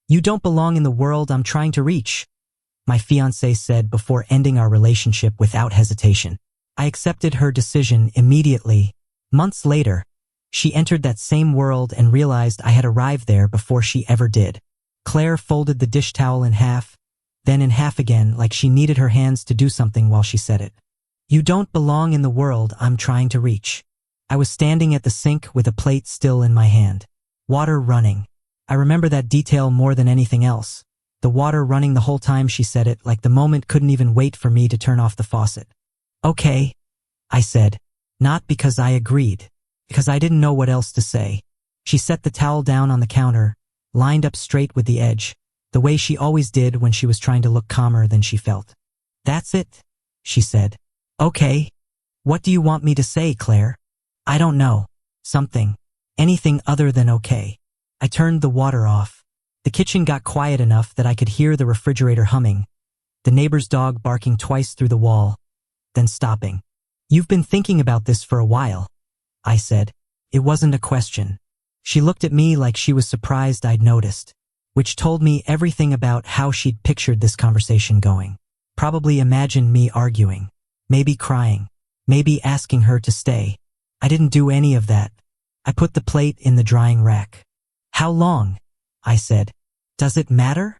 You don't belong in the world I'm trying to reach, my fiancé said before ending our relationship without hesitation. I accepted her decision immediately. Months later, she entered that same world and realized I had arrived there before she ever did. Claire folded the dish towel in half, then in half again, like she needed her hands to do something while she said it. You don't belong in the world I'm trying to reach. I was standing at the sink with a plate still in my hand. Water running. I remember that detail more than anything else. The water running the whole time she said it, like the moment couldn't even wait for me to turn off the faucet. Okay, I said. Not because I agreed, because I didn't know what else to say. She set the towel down on the counter, lined up straight with the edge, the way she always did when she was trying to look calmer than she felt. That's it, she said. Okay. What do you want me to say, Claire? I don't know. Something. Anything other than okay. I turned the water off. The kitchen got quiet enough that I could hear the refrigerator humming, the neighbor's dog barking twice through the wall, then stopping. You've been thinking about this for a while, I said. It wasn't a question. She looked at me like she was surprised I'd noticed, which told me everything about how she'd pictured this conversation going. Probably imagined me arguing, maybe crying, maybe asking her to stay. I didn't do any of that. I put the plate in the drying rack. How long? I said. Does it matter?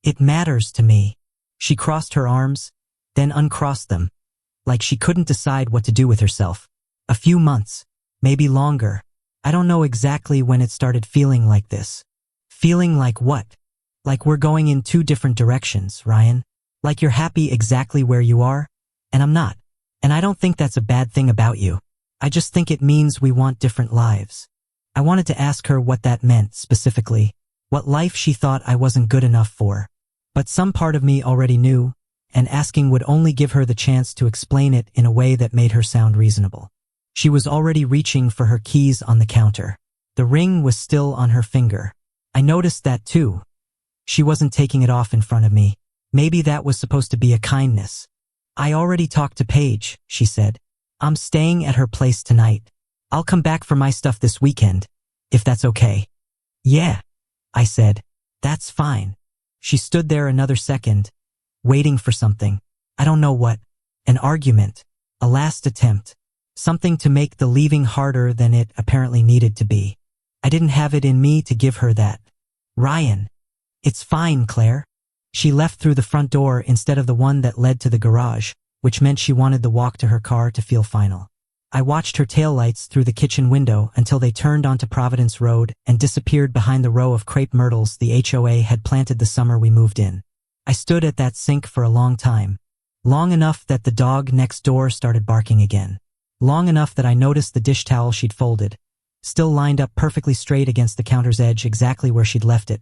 It matters to me. She crossed her arms, then uncrossed them, like she couldn't decide what to do with herself. A few months, maybe longer. I don't know exactly when it started feeling like this. Feeling like what? Like we're going in two different directions, Ryan. Like you're happy exactly where you are, and I'm not. And I don't think that's a bad thing about you. I just think it means we want different lives. I wanted to ask her what that meant specifically, what life she thought I wasn't good enough for. But some part of me already knew, and asking would only give her the chance to explain it in a way that made her sound reasonable. She was already reaching for her keys on the counter. The ring was still on her finger. I noticed that too. She wasn't taking it off in front of me. Maybe that was supposed to be a kindness. I already talked to Paige, she said. I'm staying at her place tonight. I'll come back for my stuff this weekend, if that's okay. Yeah, I said. That's fine. She stood there another second, waiting for something. I don't know what. An argument. A last attempt. Something to make the leaving harder than it apparently needed to be. I didn't have it in me to give her that. Ryan. It's fine, Claire. She left through the front door instead of the one that led to the garage, which meant she wanted the walk to her car to feel final. I watched her taillights through the kitchen window until they turned onto Providence Road and disappeared behind the row of crepe myrtles the HOA had planted the summer we moved in. I stood at that sink for a long time. Long enough that the dog next door started barking again. Long enough that I noticed the dish towel she'd folded, still lined up perfectly straight against the counter's edge exactly where she'd left it.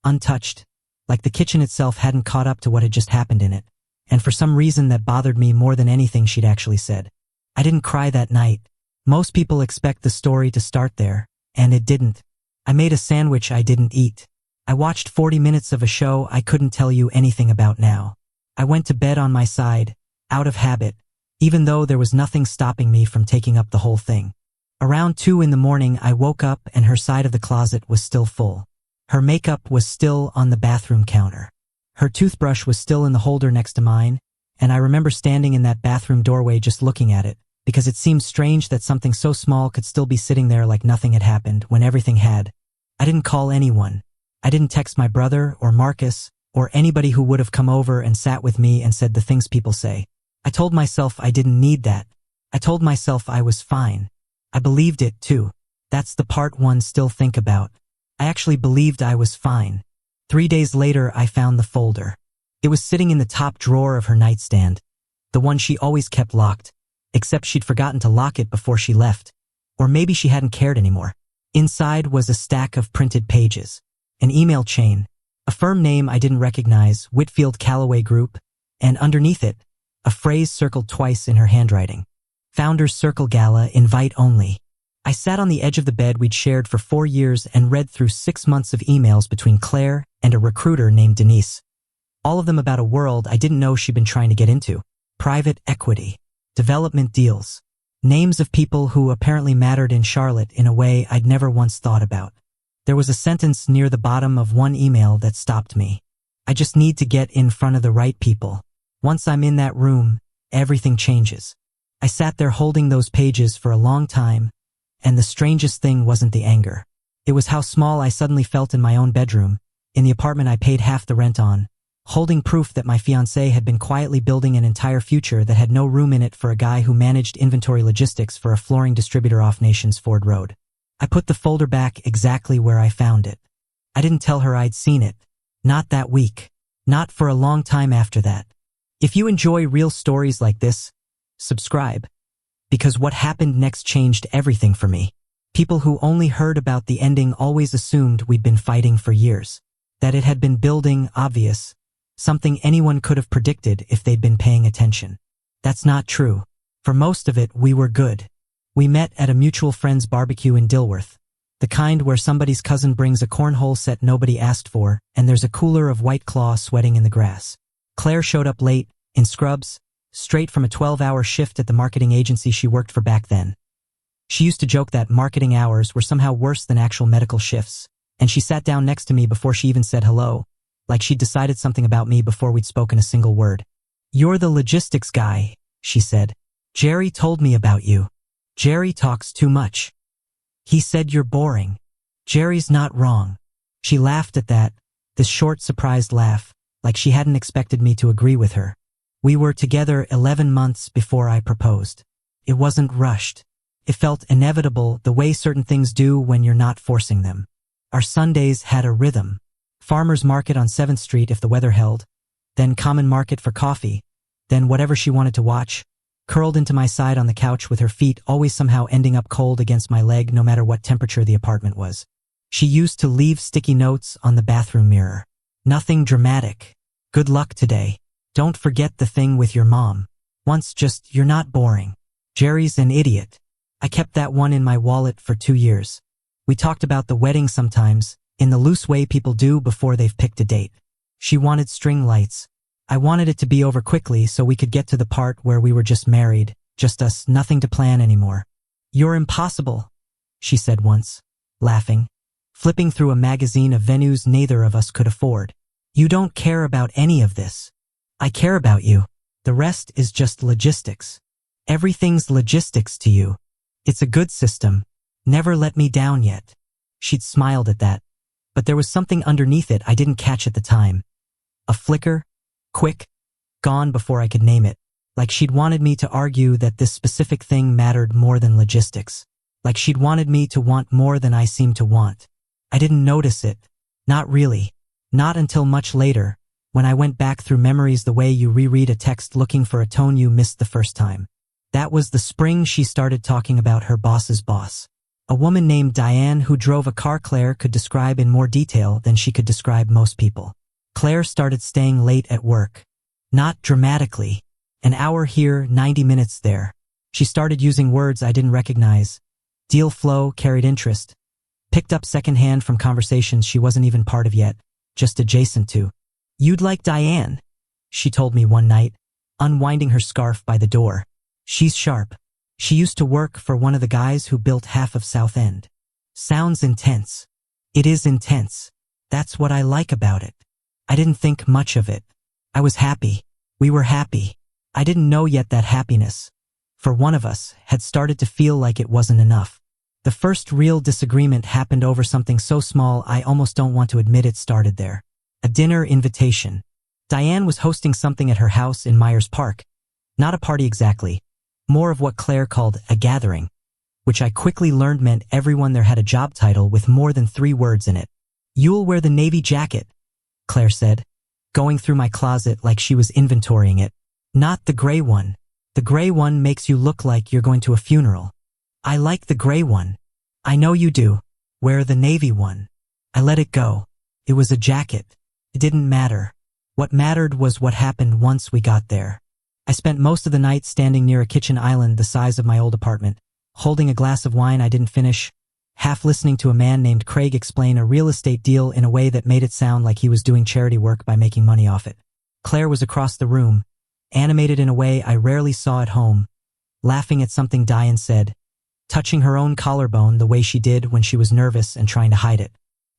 Untouched, like the kitchen itself hadn't caught up to what had just happened in it. And for some reason that bothered me more than anything she'd actually said. I didn't cry that night. Most people expect the story to start there, and it didn't. I made a sandwich I didn't eat. I watched 40 minutes of a show I couldn't tell you anything about now. I went to bed on my side, out of habit, even though there was nothing stopping me from taking up the whole thing. Around 2 in the morning I woke up and her side of the closet was still full. Her makeup was still on the bathroom counter. Her toothbrush was still in the holder next to mine, and I remember standing in that bathroom doorway just looking at it, because it seemed strange that something so small could still be sitting there like nothing had happened when everything had. I didn't call anyone. I didn't text my brother or Marcus or anybody who would have come over and sat with me and said the things people say. I told myself I didn't need that. I told myself I was fine. I believed it too. That's the part one still think about. I actually believed I was fine. 3 days later I found the folder. It was sitting in the top drawer of her nightstand, the one she always kept locked, except she'd forgotten to lock it before she left. Or maybe she hadn't cared anymore. Inside was a stack of printed pages, an email chain, a firm name I didn't recognize, Whitfield Callaway Group, and underneath it, a phrase circled twice in her handwriting. Founders Circle Gala, invite only. I sat on the edge of the bed we'd shared for 4 years and read through 6 months of emails between Claire and a recruiter named Denise. All of them about a world I didn't know she'd been trying to get into. Private equity, development deals, names of people who apparently mattered in Charlotte in a way I'd never once thought about. There was a sentence near the bottom of one email that stopped me. I just need to get in front of the right people. Once I'm in that room, everything changes. I sat there holding those pages for a long time, and the strangest thing wasn't the anger. It was how small I suddenly felt in my own bedroom, in the apartment I paid half the rent on, holding proof that my fiancé had been quietly building an entire future that had no room in it for a guy who managed inventory logistics for a flooring distributor off Nation's Ford Road. I put the folder back exactly where I found it. I didn't tell her I'd seen it. Not that week. Not for a long time after that. If you enjoy real stories like this, subscribe. Because what happened next changed everything for me. People who only heard about the ending always assumed we'd been fighting for years. That it had been building, obvious. Something anyone could have predicted if they'd been paying attention. That's not true. For most of it, we were good. We met at a mutual friend's barbecue in Dilworth. The kind where somebody's cousin brings a cornhole set nobody asked for, and there's a cooler of White Claw sweating in the grass. Claire showed up late, in scrubs, straight from a 12-hour shift at the marketing agency she worked for back then. She used to joke that marketing hours were somehow worse than actual medical shifts, and she sat down next to me before she even said hello, like she'd decided something about me before we'd spoken a single word. "You're the logistics guy," she said. "Jerry told me about you. Jerry talks too much. He said you're boring. Jerry's not wrong." She laughed at that, this short, surprised laugh, like she hadn't expected me to agree with her. We were together 11 months before I proposed. It wasn't rushed. It felt inevitable, the way certain things do when you're not forcing them. Our Sundays had a rhythm. Farmer's market on 7th Street if the weather held, then common market for coffee, then whatever she wanted to watch, curled into my side on the couch with her feet always somehow ending up cold against my leg no matter what temperature the apartment was. She used to leave sticky notes on the bathroom mirror. "Nothing dramatic. Good luck today. Don't forget the thing with your mom. Once just, you're not boring. Jerry's an idiot." I kept that one in my wallet for 2 years. We talked about the wedding sometimes, in the loose way people do before they've picked a date. She wanted string lights. I wanted it to be over quickly so we could get to the part where we were just married, just us, nothing to plan anymore. "You're impossible," she said once, laughing, flipping through a magazine of venues neither of us could afford. "You don't care about any of this. I care about you. The rest is just logistics. Everything's logistics to you. It's a good system. Never let me down yet." She'd smiled at that, but there was something underneath it I didn't catch at the time. A flicker, quick, gone before I could name it, like she'd wanted me to argue that this specific thing mattered more than logistics, like she'd wanted me to want more than I seemed to want. I didn't notice it. Not really. Not until much later, when I went back through memories the way you reread a text looking for a tone you missed the first time. That was the spring she started talking about her boss's boss. A woman named Diane who drove a car Claire could describe in more detail than she could describe most people. Claire started staying late at work. Not dramatically. An hour here, 90 minutes there. She started using words I didn't recognize. Deal flow, carried interest. Picked up secondhand from conversations she wasn't even part of yet, just adjacent to. "You'd like Diane," she told me one night, unwinding her scarf by the door. "She's sharp. She used to work for one of the guys who built half of South End." Sounds intense. It is intense. That's what I like about it. I didn't think much of it. I was happy. We were happy. I didn't know yet that happiness, for one of us, had started to feel like it wasn't enough. The first real disagreement happened over something so small I almost don't want to admit it started there. A dinner invitation. Diane was hosting something at her house in Myers Park. Not a party exactly. More of what Claire called a gathering, which I quickly learned meant everyone there had a job title with more than 3 words in it. "You'll wear the navy jacket," Claire said, going through my closet like she was inventorying it. "Not the gray one. The gray one makes you look like you're going to a funeral." "I like the gray one." "I know you do. Wear the navy one." I let it go. It was a jacket. It didn't matter. What mattered was what happened once we got there. I spent most of the night standing near a kitchen island the size of my old apartment, holding a glass of wine I didn't finish, half listening to a man named Craig explain a real estate deal in a way that made it sound like he was doing charity work by making money off it. Claire was across the room, animated in a way I rarely saw at home, laughing at something Diane said, touching her own collarbone the way she did when she was nervous and trying to hide it.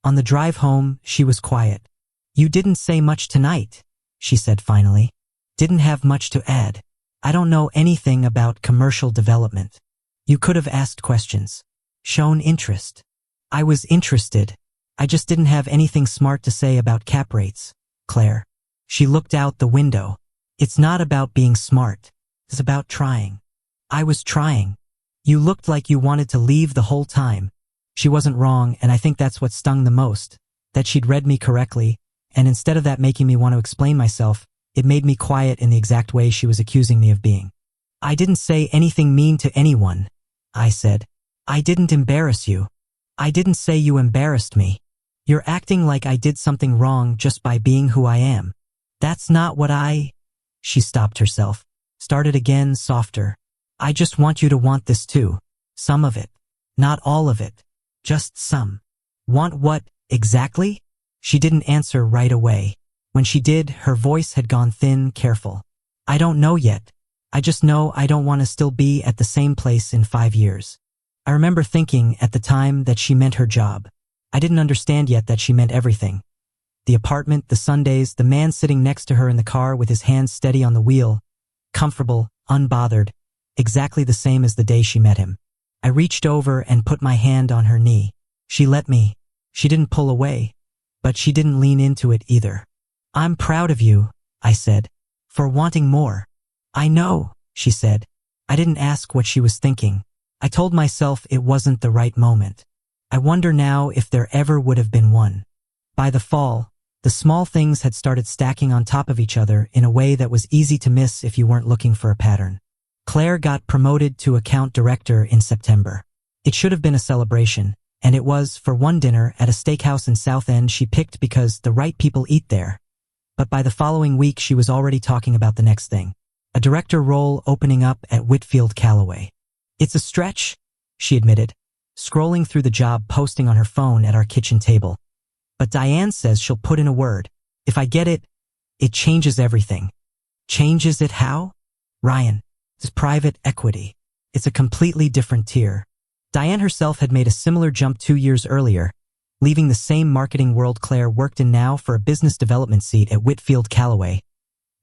On the drive home, she was quiet. "You didn't say much tonight," she said finally. "Didn't have much to add. I don't know anything about commercial development. You could have asked questions. Shown interest." "I was interested. I just didn't have anything smart to say about cap rates, Claire." She looked out the window. "It's not about being smart. It's about trying." "I was trying. You looked like you wanted to leave the whole time." She wasn't wrong, and I think that's what stung the most, that she'd read me correctly, and instead of that making me want to explain myself, it made me quiet in the exact way she was accusing me of being. "I didn't say anything mean to anyone," I said. "I didn't embarrass you. I didn't say you embarrassed me. You're acting like I did something wrong just by being who I am. That's not what I—" She stopped herself, started again softer. "I just want you to want this too. Some of it. Not all of it. Just some." "Want what, exactly?" She didn't answer right away. When she did, her voice had gone thin, careful. "I don't know yet. I just know I don't want to still be at the same place in 5 years." I remember thinking at the time that she meant her job. I didn't understand yet that she meant everything. The apartment, the Sundays, the man sitting next to her in the car with his hands steady on the wheel, comfortable, unbothered, exactly the same as the day she met him. I reached over and put my hand on her knee. She let me. She didn't pull away, but she didn't lean into it either. "I'm proud of you," I said, "for wanting more." "I know," she said. I didn't ask what she was thinking. I told myself it wasn't the right moment. I wonder now if there ever would have been one. By the fall, the small things had started stacking on top of each other in a way that was easy to miss if you weren't looking for a pattern. Claire got promoted to account director in September. It should have been a celebration, and it was for one dinner at a steakhouse in South End she picked because the right people eat there. But by the following week she was already talking about the next thing. A director role opening up at Whitfield Callaway. "It's a stretch," she admitted, scrolling through the job posting on her phone at our kitchen table. "But Diane says she'll put in a word. If I get it, it changes everything." "Changes it how?" "Ryan, it's private equity. It's a completely different tier." Diane herself had made a similar jump 2 years earlier, leaving the same marketing world Claire worked in now for a business development seat at Whitfield Callaway.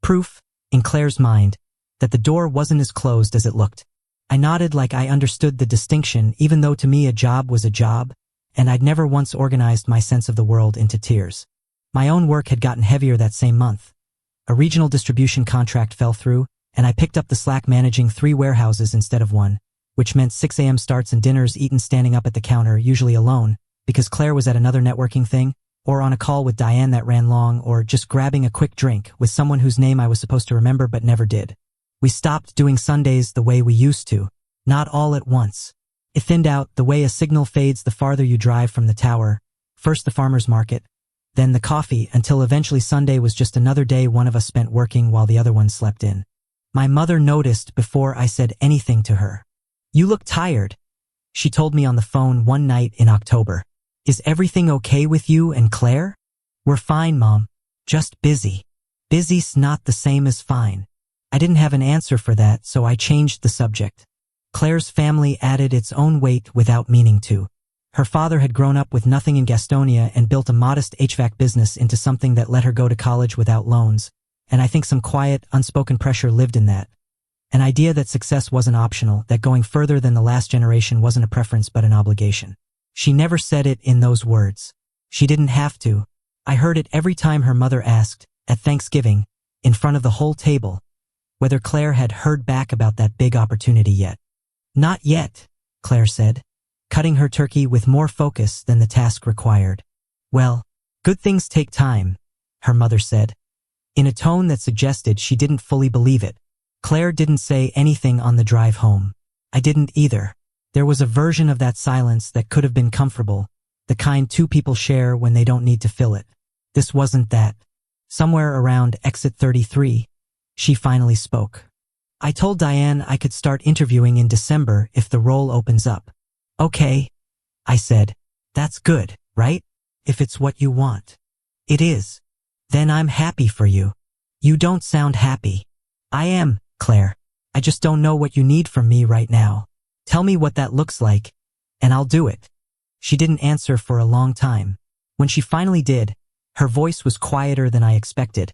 Proof, in Claire's mind, that the door wasn't as closed as it looked. I nodded like I understood the distinction, even though to me a job was a job, and I'd never once organized my sense of the world into tiers. My own work had gotten heavier that same month. A regional distribution contract fell through, and I picked up the slack managing 3 warehouses instead of 1, which meant 6 a.m. starts and dinners eaten standing up at the counter, usually alone, because Claire was at another networking thing, or on a call with Diane that ran long, or just grabbing a quick drink with someone whose name I was supposed to remember but never did. We stopped doing Sundays the way we used to, not all at once. It thinned out the way a signal fades the farther you drive from the tower, first the farmer's market, then the coffee, until eventually Sunday was just another day one of us spent working while the other one slept in. My mother noticed before I said anything to her. "You look tired," she told me on the phone one night in October. "Is everything okay with you and Claire?" "We're fine, Mom. Just busy." "Busy's not the same as fine." I didn't have an answer for that, so I changed the subject. Claire's family added its own weight without meaning to. Her father had grown up with nothing in Gastonia and built a modest HVAC business into something that let her go to college without loans, and I think some quiet, unspoken pressure lived in that. An idea that success wasn't optional, that going further than the last generation wasn't a preference but an obligation. She never said it in those words. She didn't have to. I heard it every time her mother asked, at Thanksgiving, in front of the whole table, whether Claire had heard back about that big opportunity yet. "Not yet," Claire said, cutting her turkey with more focus than the task required. "Well, good things take time," her mother said, in a tone that suggested she didn't fully believe it. Claire didn't say anything on the drive home. I didn't either. There was a version of that silence that could have been comfortable, the kind 2 people share when they don't need to fill it. This wasn't that. Somewhere around exit 33, she finally spoke. "I told Diane I could start interviewing in December if the role opens up." "Okay," I said. "That's good, right? If it's what you want." "It is." "Then I'm happy for you." "You don't sound happy." "I am, Claire. I just don't know what you need from me right now. Tell me what that looks like, and I'll do it." She didn't answer for a long time. When she finally did, her voice was quieter than I expected,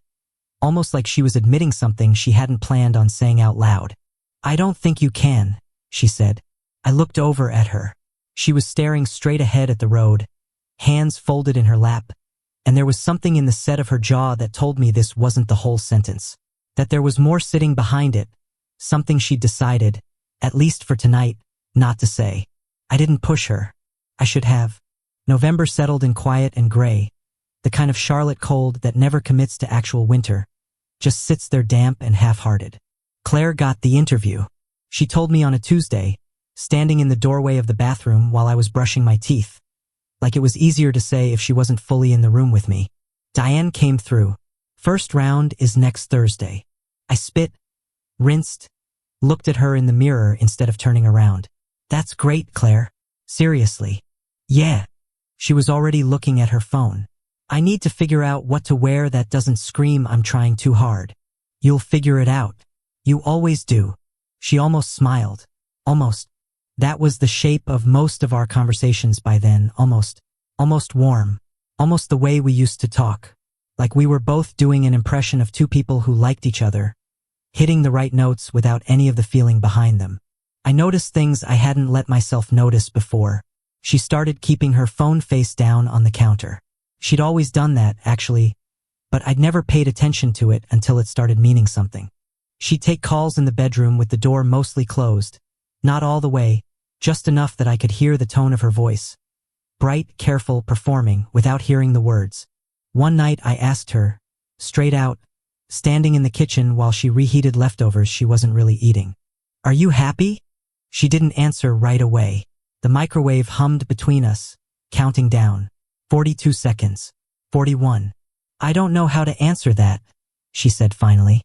almost like she was admitting something she hadn't planned on saying out loud. "I don't think you can," she said. I looked over at her. She was staring straight ahead at the road, hands folded in her lap, and there was something in the set of her jaw that told me this wasn't the whole sentence, that there was more sitting behind it, something she'd decided, at least for tonight, not to say. I didn't push her. I should have. November settled in quiet and gray, the kind of Charlotte cold that never commits to actual winter, just sits there damp and half-hearted. Claire got the interview. She told me on a Tuesday, standing in the doorway of the bathroom while I was brushing my teeth, like it was easier to say if she wasn't fully in the room with me. Diane came through. First round is next Thursday. I spit, rinsed, looked at her in the mirror instead of turning around. That's great, Claire. Seriously. Yeah. She was already looking at her phone. I need to figure out what to wear that doesn't scream I'm trying too hard. You'll figure it out. You always do. She almost smiled. Almost. That was the shape of most of our conversations by then, almost warm. Almost the way we used to talk. Like we were both doing an impression of two people who liked each other, hitting the right notes without any of the feeling behind them. I noticed things I hadn't let myself notice before. She started keeping her phone face down on the counter. She'd always done that, actually, but I'd never paid attention to it until it started meaning something. She'd take calls in the bedroom with the door mostly closed, not all the way, just enough that I could hear the tone of her voice. Bright, careful, performing, without hearing the words. One night I asked her, straight out, standing in the kitchen while she reheated leftovers she wasn't really eating. "Are you happy?" She didn't answer right away. The microwave hummed between us, counting down. 42 seconds. 41. "I don't know how to answer that," she said finally.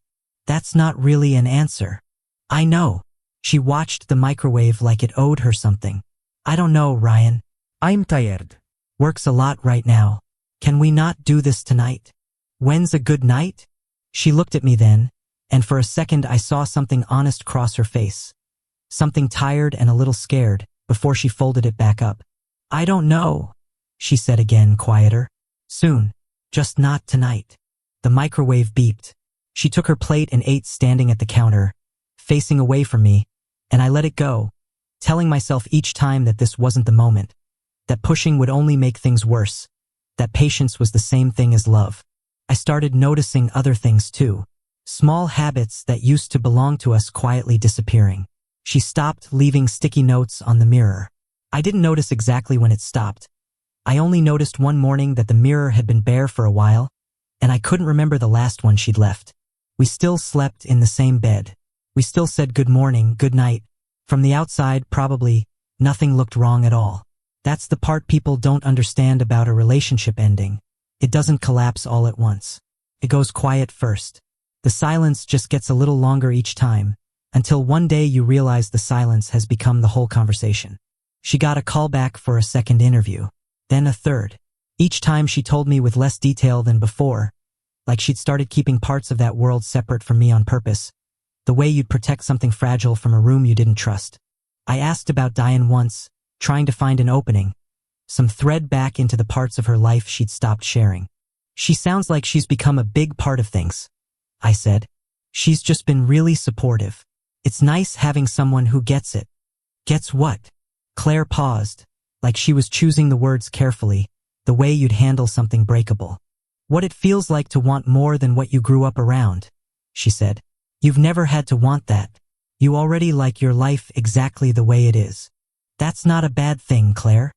"That's not really an answer." "I know." She watched the microwave like it owed her something. "I don't know, Ryan. I'm tired. Works a lot right now. Can we not do this tonight? When's a good night?" She looked at me then, and for a second I saw something honest cross her face. Something tired and a little scared, before she folded it back up. "I don't know," she said again, quieter. "Soon. Just not tonight." The microwave beeped. She took her plate and ate standing at the counter, facing away from me, and I let it go, telling myself each time that this wasn't the moment, that pushing would only make things worse, that patience was the same thing as love. I started noticing other things too, small habits that used to belong to us quietly disappearing. She stopped leaving sticky notes on the mirror. I didn't notice exactly when it stopped. I only noticed one morning that the mirror had been bare for a while, and I couldn't remember the last one she'd left. We still slept in the same bed. We still said good morning, good night. From the outside, probably, nothing looked wrong at all. That's the part people don't understand about a relationship ending. It doesn't collapse all at once. It goes quiet first. The silence just gets a little longer each time, until one day you realize the silence has become the whole conversation. She got a call back for a second interview, then a third. Each time she told me with less detail than before, like she'd started keeping parts of that world separate from me on purpose, the way you'd protect something fragile from a room you didn't trust. I asked about Diane once, trying to find an opening, some thread back into the parts of her life she'd stopped sharing. "She sounds like she's become a big part of things," I said. "She's just been really supportive. It's nice having someone who gets it." "Gets what?" Claire paused, like she was choosing the words carefully, the way you'd handle something breakable. "What it feels like to want more than what you grew up around," she said. "You've never had to want that. You already like your life exactly the way it is. That's not a bad thing, Claire."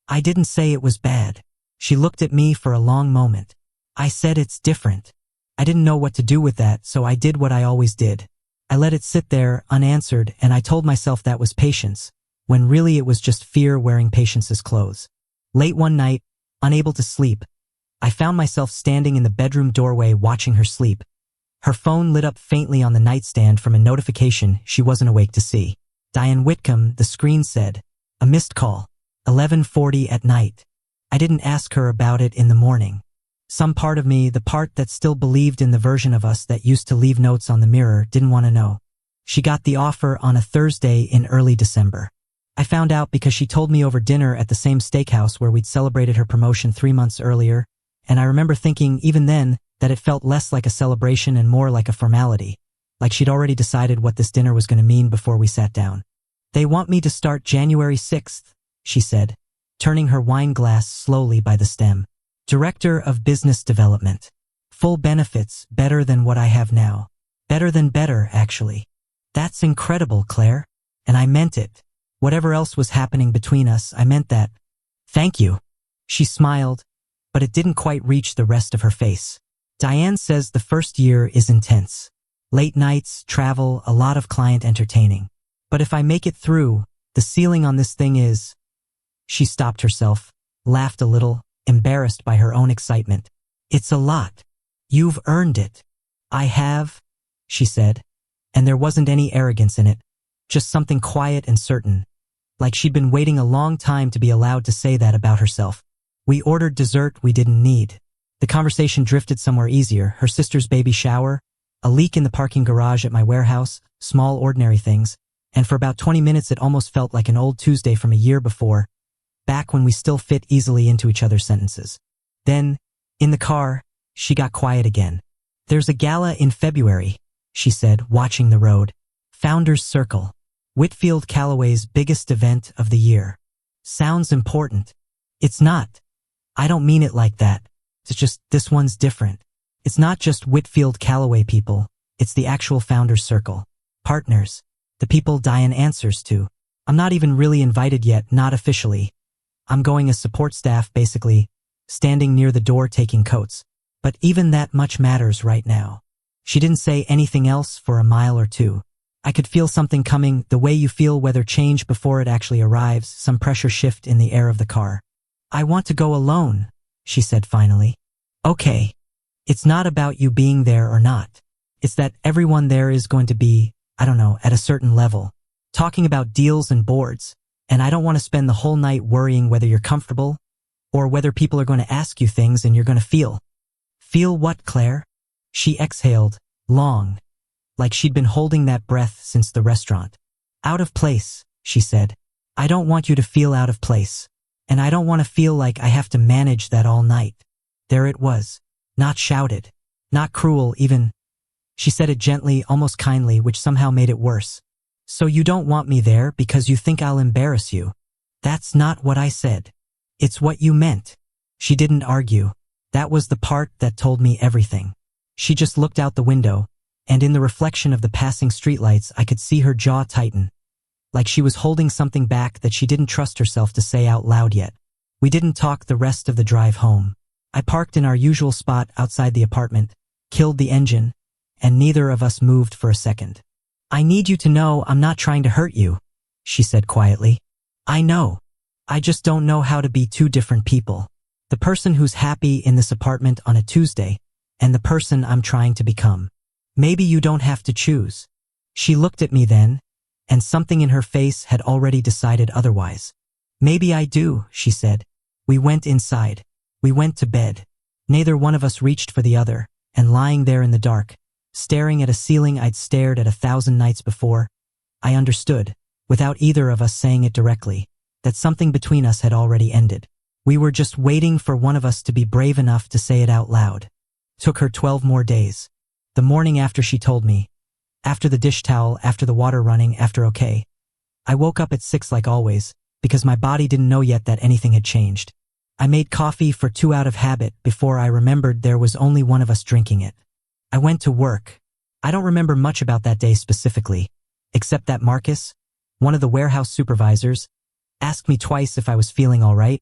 I didn't say it was bad. She looked at me for a long moment. I said it's different. I didn't know what to do with that, so I did what I always did. I let it sit there, unanswered, and I told myself that was patience, when really it was just fear wearing patience's clothes. Late one night, unable to sleep, I found myself standing in the bedroom doorway watching her sleep. Her phone lit up faintly on the nightstand from a notification she wasn't awake to see. "Diane Whitcomb," the screen said. "A missed call. 11:40 at night." I didn't ask her about it in the morning. Some part of me, the part that still believed in the version of us that used to leave notes on the mirror, didn't want to know. She got the offer on a Thursday in early December. I found out because she told me over dinner at the same steakhouse where we'd celebrated her promotion 3 months earlier, and I remember thinking even then that it felt less like a celebration and more like a formality, like she'd already decided what this dinner was going to mean before we sat down. They want me to start January 6th, she said, turning her wine glass slowly by the stem. Director of Business Development. Full benefits, better than what I have now. Better than better, actually. That's incredible, Claire. And I meant it. Whatever else was happening between us, I meant that. Thank you. She smiled, but it didn't quite reach the rest of her face. Diane says the first year is intense. Late nights, travel, a lot of client entertaining. But if I make it through, the ceiling on this thing is... She stopped herself, laughed a little, embarrassed by her own excitement. It's a lot. You've earned it. I have, she said, and there wasn't any arrogance in it, just something quiet and certain, like she'd been waiting a long time to be allowed to say that about herself. We ordered dessert we didn't need. The conversation drifted somewhere easier, her sister's baby shower, a leak in the parking garage at my warehouse, small ordinary things, and for about 20 minutes it almost felt like an old Tuesday from a year before, back when we still fit easily into each other's sentences. Then, in the car, she got quiet again. There's a gala in February, she said, watching the road. Founders Circle. Whitfield Calloway's biggest event of the year. Sounds important. It's not. I don't mean it like that. It's just, this one's different. It's not just Whitfield Calloway people. It's the actual Founders Circle. Partners. The people Diane answers to. I'm not even really invited yet, not officially. I'm going as support staff, basically, standing near the door taking coats. But even that much matters right now. She didn't say anything else for a mile or two. I could feel something coming, the way you feel weather change before it actually arrives, some pressure shift in the air of the car. I want to go alone, she said finally. Okay. It's not about you being there or not. It's that everyone there is going to be, I don't know, at a certain level, talking about deals and boards, and I don't want to spend the whole night worrying whether you're comfortable or whether people are going to ask you things and you're going to feel. Feel what, Claire? She exhaled, long, like she'd been holding that breath since the restaurant. Out of place, she said. I don't want you to feel out of place, and I don't want to feel like I have to manage that all night. There it was. Not shouted. Not cruel, even. She said it gently, almost kindly, which somehow made it worse. So you don't want me there because you think I'll embarrass you. That's not what I said. It's what you meant. She didn't argue. That was the part that told me everything. She just looked out the window, and in the reflection of the passing streetlights I could see her jaw tighten, like she was holding something back that she didn't trust herself to say out loud yet. We didn't talk the rest of the drive home. I parked in our usual spot outside the apartment, killed the engine, and neither of us moved for a second. I need you to know I'm not trying to hurt you, she said quietly. I know. I just don't know how to be two different people. The person who's happy in this apartment on a Tuesday, and the person I'm trying to become. Maybe you don't have to choose. She looked at me then, and something in her face had already decided otherwise. Maybe I do, she said. We went inside. We went to bed. Neither one of us reached for the other, and lying there in the dark, staring at a ceiling I'd stared at 1,000 nights before, I understood, without either of us saying it directly, that something between us had already ended. We were just waiting for one of us to be brave enough to say it out loud. Took her 12 more days. The morning after she told me. After the dish towel, after the water running, after okay. I woke up at 6 like always, because my body didn't know yet that anything had changed. I made coffee for 2 out of habit before I remembered there was only one of us drinking it. I went to work. I don't remember much about that day specifically, except that Marcus, one of the warehouse supervisors, asked me twice if I was feeling all right,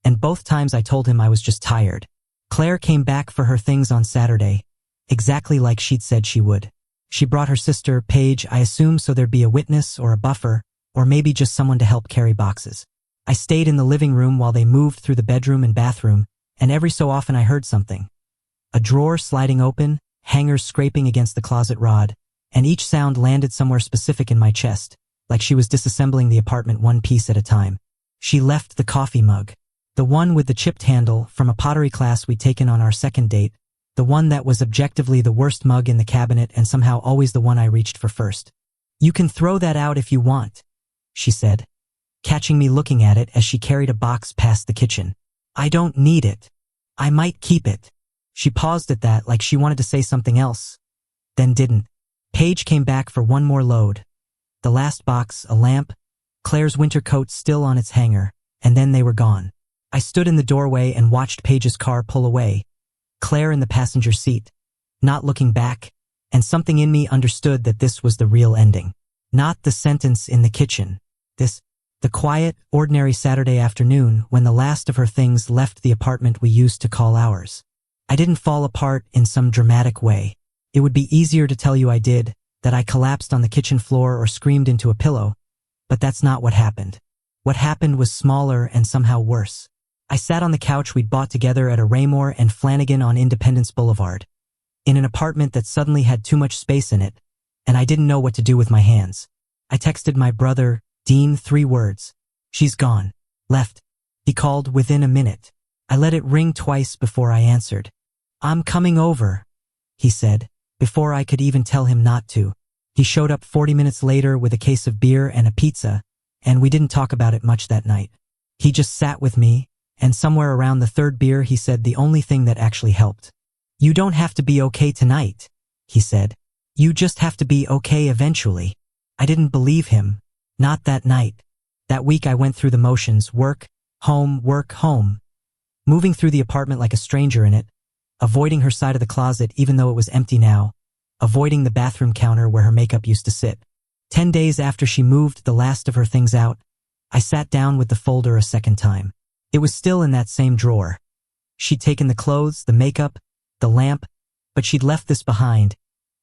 and both times I told him I was just tired. Claire came back for her things on Saturday, exactly like she'd said she would. She brought her sister, Paige, I assume so there'd be a witness or a buffer, or maybe just someone to help carry boxes. I stayed in the living room while they moved through the bedroom and bathroom, and every so often I heard something. A drawer sliding open, hangers scraping against the closet rod, and each sound landed somewhere specific in my chest, like she was disassembling the apartment one piece at a time. She left the coffee mug. The one with the chipped handle from a pottery class we'd taken on our second date, the one that was objectively the worst mug in the cabinet and somehow always the one I reached for first. You can throw that out if you want, she said. catching me looking at it as she carried a box past the kitchen. I don't need it. I might keep it. She paused at that like she wanted to say something else, then didn't. Paige came back for one more load. The last box, a lamp, Claire's winter coat still on its hanger, and then they were gone. I stood in the doorway and watched Paige's car pull away, Claire in the passenger seat, not looking back, and something in me understood that this was the real ending. Not the sentence in the kitchen. The quiet, ordinary Saturday afternoon when the last of her things left the apartment we used to call ours. I didn't fall apart in some dramatic way. It would be easier to tell you I did, that I collapsed on the kitchen floor or screamed into a pillow, but that's not what happened. What happened was smaller and somehow worse. I sat on the couch we'd bought together at a Raymore and Flanagan on Independence Boulevard, in an apartment that suddenly had too much space in it, and I didn't know what to do with my hands. I texted my brother, Dean, 3 words. She's gone. Left. He called within a minute. I let it ring twice before I answered. I'm coming over, he said, before I could even tell him not to. He showed up 40 minutes later with a case of beer and a pizza, and we didn't talk about it much that night. He just sat with me, and somewhere around the 3rd beer he said the only thing that actually helped. You don't have to be okay tonight, he said. You just have to be okay eventually. I didn't believe him. Not that night. That week I went through the motions, work, home, moving through the apartment like a stranger in it, avoiding her side of the closet even though it was empty now, avoiding the bathroom counter where her makeup used to sit. 10 days after she moved the last of her things out, I sat down with the folder a second time. It was still in that same drawer. She'd taken the clothes, the makeup, the lamp, but she'd left this behind,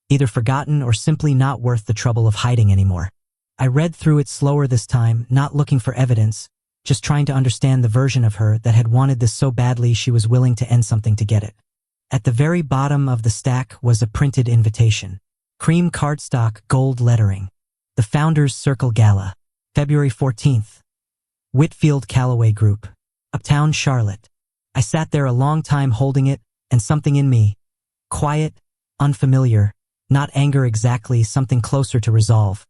either forgotten or simply not worth the trouble of hiding anymore. I read through it slower this time, not looking for evidence, just trying to understand the version of her that had wanted this so badly she was willing to end something to get it. At the very bottom of the stack was a printed invitation. Cream cardstock, gold lettering. The Founders Circle Gala. February 14th. Whitfield Calloway Group. Uptown Charlotte. I sat there a long time holding it, and something in me, quiet, unfamiliar, not anger exactly, something closer to resolve,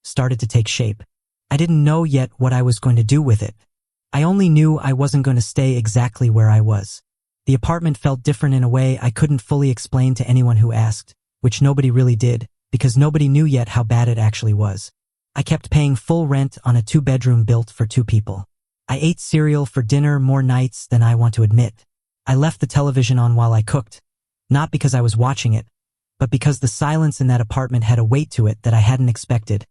started to take shape. I didn't know yet what I was going to do with it. I only knew I wasn't going to stay exactly where I was. The apartment felt different in a way I couldn't fully explain to anyone who asked, which nobody really did, because nobody knew yet how bad it actually was. I kept paying full rent on a 2-bedroom built for 2 people. I ate cereal for dinner more nights than I want to admit. I left the television on while I cooked, not because I was watching it, but because the silence in that apartment had a weight to it that I hadn't expected.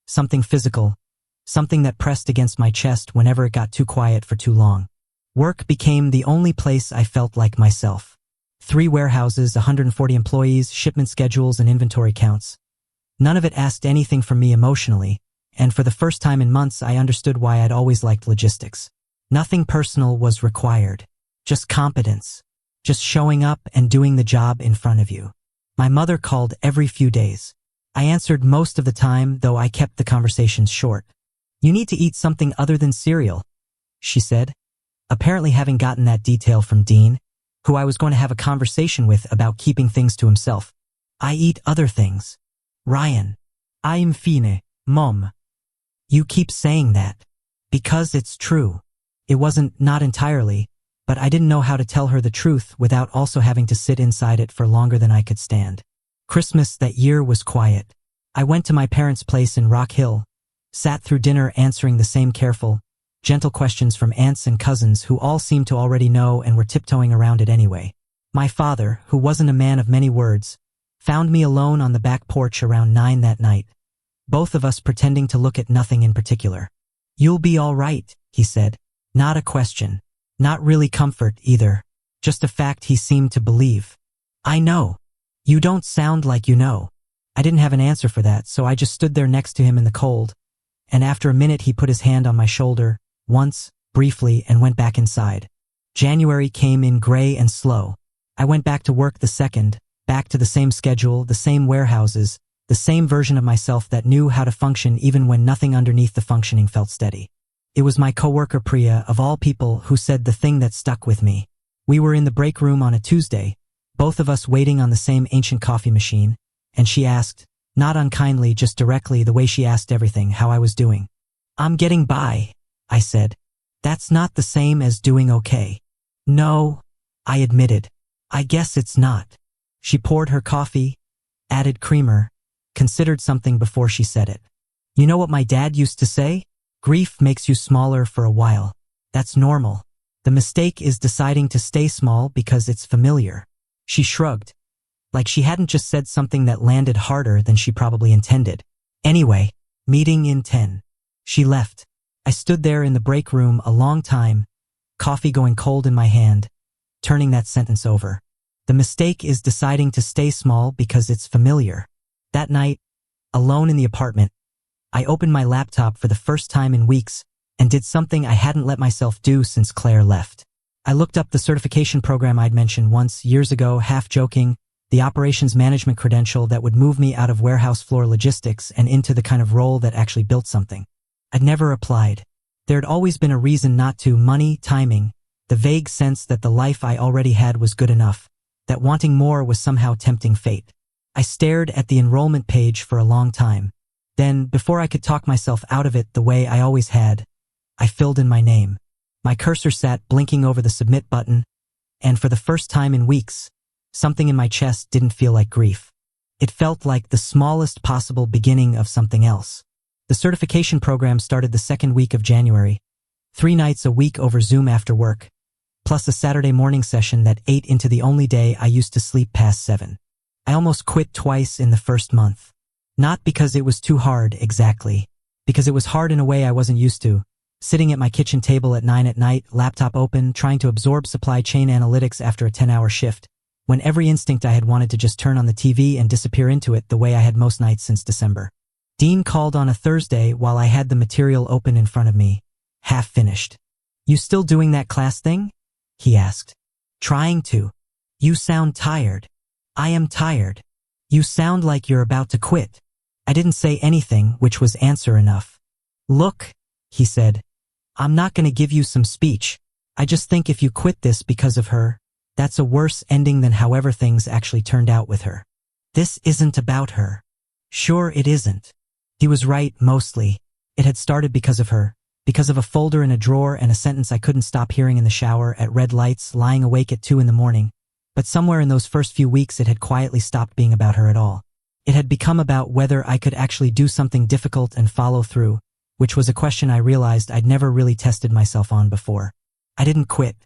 Something physical, something that pressed against my chest whenever it got too quiet for too long. Work became the only place I felt like myself. 3 warehouses, 140 employees, shipment schedules, and inventory counts. None of it asked anything from me emotionally, and for the first time in months I understood why I'd always liked logistics. Nothing personal was required. Just competence. Just showing up and doing the job in front of you. My mother called every few days. I answered most of the time, though I kept the conversations short. You need to eat something other than cereal, she said, apparently having gotten that detail from Dean, who I was going to have a conversation with about keeping things to himself. I eat other things. Ryan. I'm fine, Mom. You keep saying that. Because it's true. It wasn't, not entirely, but I didn't know how to tell her the truth without also having to sit inside it for longer than I could stand. Christmas that year was quiet. I went to my parents' place in Rock Hill, sat through dinner answering the same careful, gentle questions from aunts and cousins who all seemed to already know and were tiptoeing around it anyway. My father, who wasn't a man of many words, found me alone on the back porch around 9 that night, both of us pretending to look at nothing in particular. You'll be all right, he said. Not a question. Not really comfort either. Just a fact he seemed to believe. I know. You don't sound like you know. I didn't have an answer for that, so I just stood there next to him in the cold, and after a minute he put his hand on my shoulder, once, briefly, and went back inside. January came in gray and slow. I went back to work the 2nd, back to the same schedule, the same warehouses, the same version of myself that knew how to function even when nothing underneath the functioning felt steady. It was my coworker Priya, of all people, who said the thing that stuck with me. We were in the break room on a Tuesday, both of us waiting on the same ancient coffee machine, and she asked, not unkindly, just directly the way she asked everything, how I was doing. I'm getting by, I said. That's not the same as doing okay. No, I admitted. I guess it's not. She poured her coffee, added creamer, considered something before she said it. You know what my dad used to say? Grief makes you smaller for a while. That's normal. The mistake is deciding to stay small because it's familiar. She shrugged, like she hadn't just said something that landed harder than she probably intended. Anyway, meeting in 10. She left. I stood there in the break room a long time, coffee going cold in my hand, turning that sentence over. The mistake is deciding to stay small because it's familiar. That night, alone in the apartment, I opened my laptop for the first time in weeks and did something I hadn't let myself do since Claire left. I looked up the certification program I'd mentioned once years ago, half joking, the operations management credential that would move me out of warehouse floor logistics and into the kind of role that actually built something. I'd never applied. There'd always been a reason not to: money, timing, the vague sense that the life I already had was good enough, that wanting more was somehow tempting fate. I stared at the enrollment page for a long time. Then, before I could talk myself out of it the way I always had, I filled in my name. My cursor sat blinking over the submit button, and for the first time in weeks, something in my chest didn't feel like grief. It felt like the smallest possible beginning of something else. The certification program started the second week of January, 3 nights a week over Zoom after work, plus a Saturday morning session that ate into the only day I used to sleep past 7. I almost quit twice in the first month. Not because it was too hard, exactly. Because it was hard in a way I wasn't used to. Sitting at my kitchen table at 9 at night, laptop open, trying to absorb supply chain analytics after a 10-hour shift, when every instinct I had wanted to just turn on the TV and disappear into it the way I had most nights since December. Dean called on a Thursday while I had the material open in front of me, half finished. You still doing that class thing? He asked. Trying to. You sound tired. I am tired. You sound like you're about to quit. I didn't say anything, which was answer enough. Look, he said, I'm not going to give you some speech. I just think if you quit this because of her, that's a worse ending than however things actually turned out with her. This isn't about her. Sure it isn't. He was right, mostly. It had started because of her, because of a folder in a drawer and a sentence I couldn't stop hearing in the shower, at red lights, lying awake at 2 in the morning. But somewhere in those first few weeks it had quietly stopped being about her at all. It had become about whether I could actually do something difficult and follow through, which was a question I realized I'd never really tested myself on before. I didn't quit.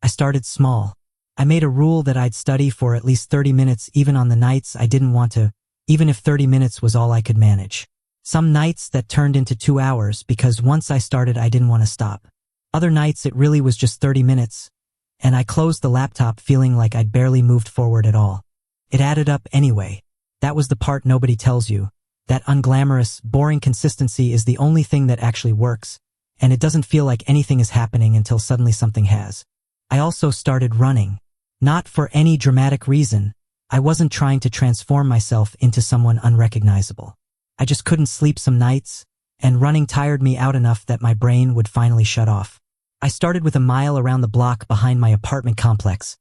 I started small. I made a rule that I'd study for at least 30 minutes even on the nights I didn't want to, even if 30 minutes was all I could manage. Some nights that turned into 2 hours because once I started I didn't want to stop. Other nights it really was just 30 minutes, and I closed the laptop feeling like I'd barely moved forward at all. It added up anyway. That was the part nobody tells you. That unglamorous, boring consistency is the only thing that actually works, and it doesn't feel like anything is happening until suddenly something has. I also started running. Not for any dramatic reason. I wasn't trying to transform myself into someone unrecognizable. I just couldn't sleep some nights, and running tired me out enough that my brain would finally shut off. I started with a mile around the block behind my apartment complex,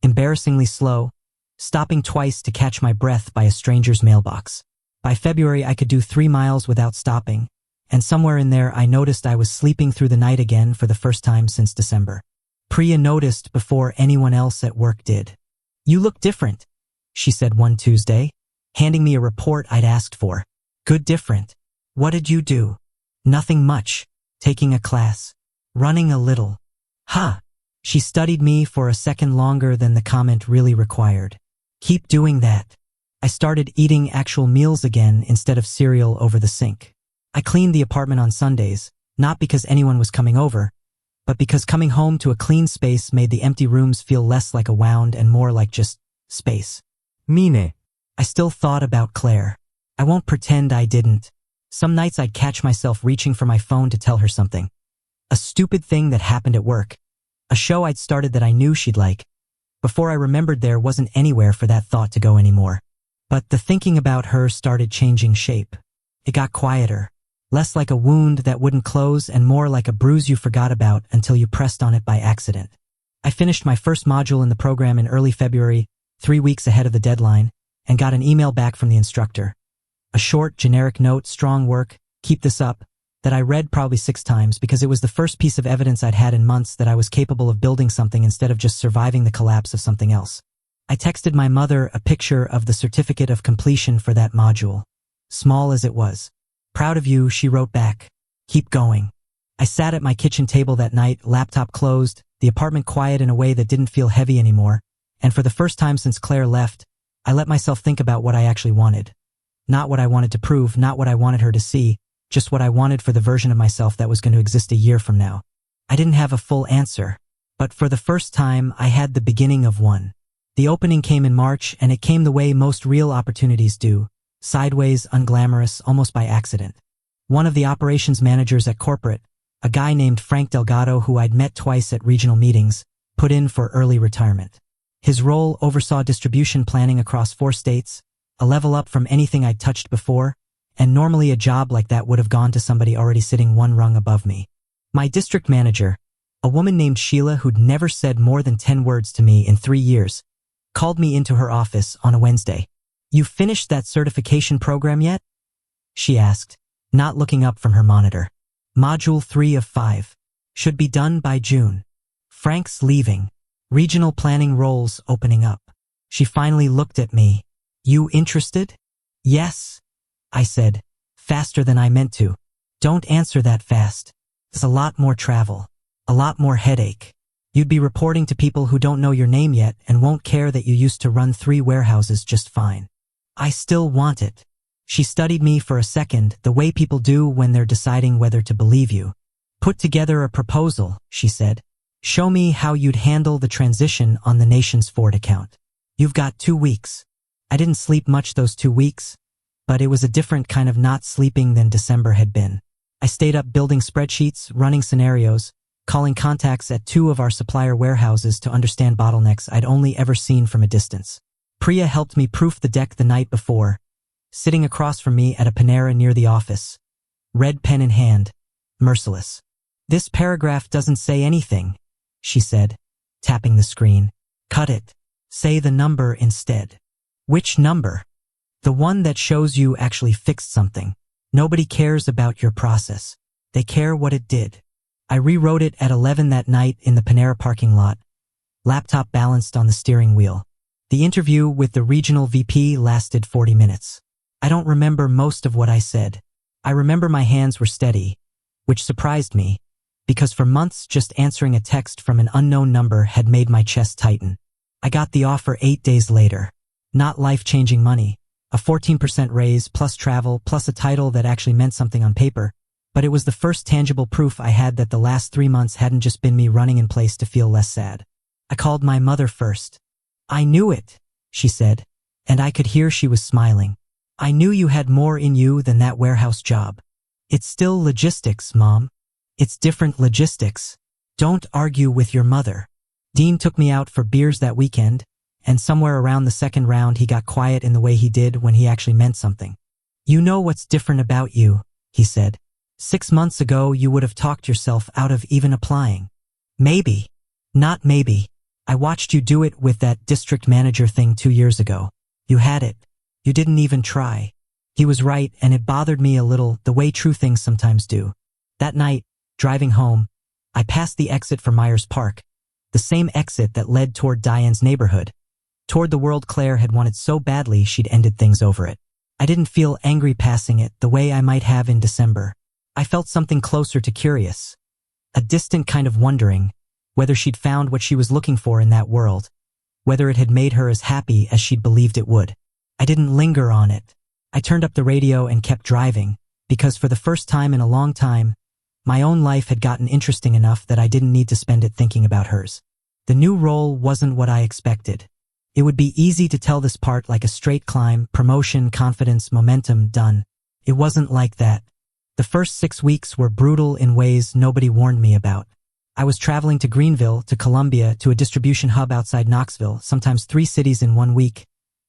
embarrassingly slow, stopping twice to catch my breath by a stranger's mailbox. By February I could do 3 miles without stopping, and somewhere in there I noticed I was sleeping through the night again for the first time since December. Priya noticed before anyone else at work did. You look different, she said one Tuesday, handing me a report I'd asked for. Good different. What did you do? Nothing much. Taking a class. Running a little. Ha! She studied me for a second longer than the comment really required. Keep doing that. I started eating actual meals again instead of cereal over the sink. I cleaned the apartment on Sundays, not because anyone was coming over, but because coming home to a clean space made the empty rooms feel less like a wound and more like just space. Mine. I still thought about Claire. I won't pretend I didn't. Some nights I'd catch myself reaching for my phone to tell her something. A stupid thing that happened at work. A show I'd started that I knew she'd like. Before I remembered there wasn't anywhere for that thought to go anymore. But the thinking about her started changing shape. It got quieter. Less like a wound that wouldn't close and more like a bruise you forgot about until you pressed on it by accident. I finished my first module in the program in early February, 3 weeks ahead of the deadline, and got an email back from the instructor. A short, generic note: strong work, keep this up. that I read probably 6 times because it was the first piece of evidence I'd had in months that I was capable of building something instead of just surviving the collapse of something else. I texted my mother a picture of the certificate of completion for that module, small as it was. "Proud of you," she wrote back. "Keep going." I sat at my kitchen table that night, laptop closed, the apartment quiet in a way that didn't feel heavy anymore, and for the first time since Claire left, I let myself think about what I actually wanted. Not what I wanted to prove, not what I wanted her to see, just what I wanted for the version of myself that was going to exist a year from now. I didn't have a full answer, but for the first time, I had the beginning of one. The opening came in March, and it came the way most real opportunities do, sideways, unglamorous, almost by accident. One of the operations managers at corporate, a guy named Frank Delgado who I'd met twice at regional meetings, put in for early retirement. His role oversaw distribution planning across 4 states, a level up from anything I'd touched before, and normally a job like that would have gone to somebody already sitting 1 rung above me. My district manager, a woman named Sheila who'd never said more than 10 words to me in 3 years, called me into her office on a Wednesday. "You finished that certification program yet?" she asked, not looking up from her monitor. "Module 3 of 5. Should be done by June. Frank's leaving. Regional planning roles opening up." She finally looked at me. "You interested?" "Yes," I said, faster than I meant to. "Don't answer that fast. It's a lot more travel. A lot more headache. You'd be reporting to people who don't know your name yet and won't care that you used to run 3 warehouses just fine." "I still want it." She studied me for a second, the way people do when they're deciding whether to believe you. "Put together a proposal," she said. "Show me how you'd handle the transition on the nation's Ford account. You've got 2 weeks." I didn't sleep much those 2 weeks, but it was a different kind of not sleeping than December had been. I stayed up building spreadsheets, running scenarios, calling contacts at 2 of our supplier warehouses to understand bottlenecks I'd only ever seen from a distance. Priya helped me proof the deck the night before, sitting across from me at a Panera near the office, red pen in hand, merciless. "This paragraph doesn't say anything," she said, tapping the screen. "Cut it. Say the number instead." "Which number?" "The one that shows you actually fixed something. Nobody cares about your process. They care what it did." I rewrote it at 11 that night in the Panera parking lot, laptop balanced on the steering wheel. The interview with the regional VP lasted 40 minutes. I don't remember most of what I said. I remember my hands were steady, which surprised me, because for months just answering a text from an unknown number had made my chest tighten. I got the offer 8 days later. Not life-changing money, a 14% raise plus travel plus a title that actually meant something on paper, but it was the first tangible proof I had that the last 3 months hadn't just been me running in place to feel less sad. I called my mother first. "I knew it," she said, and I could hear she was smiling. "I knew you had more in you than that warehouse job. It's still logistics, Mom. It's different logistics. Don't argue with your mother." Dean took me out for beers that weekend, and somewhere around the 2nd round he got quiet in the way he did when he actually meant something. "You know what's different about you," he said. 6 months ago you would have talked yourself out of even applying." "Maybe. Not maybe. I watched you do it with that district manager thing 2 years ago. You had it. You didn't even try." He was right, and it bothered me a little, the way true things sometimes do. That night, driving home, I passed the exit for Myers Park, the same exit that led toward Diane's neighborhood, toward the world Claire had wanted so badly she'd ended things over it. I didn't feel angry passing it the way I might have in December. I felt something closer to curious, a distant kind of wondering whether she'd found what she was looking for in that world, whether it had made her as happy as she'd believed it would. I didn't linger on it. I turned up the radio and kept driving, because for the first time in a long time, my own life had gotten interesting enough that I didn't need to spend it thinking about hers. The new role wasn't what I expected. It would be easy to tell this part like a straight climb, promotion, confidence, momentum, done. It wasn't like that. The first 6 weeks were brutal in ways nobody warned me about. I was traveling to Greenville, to Columbia, to a distribution hub outside Knoxville, sometimes 3 cities in 1 week,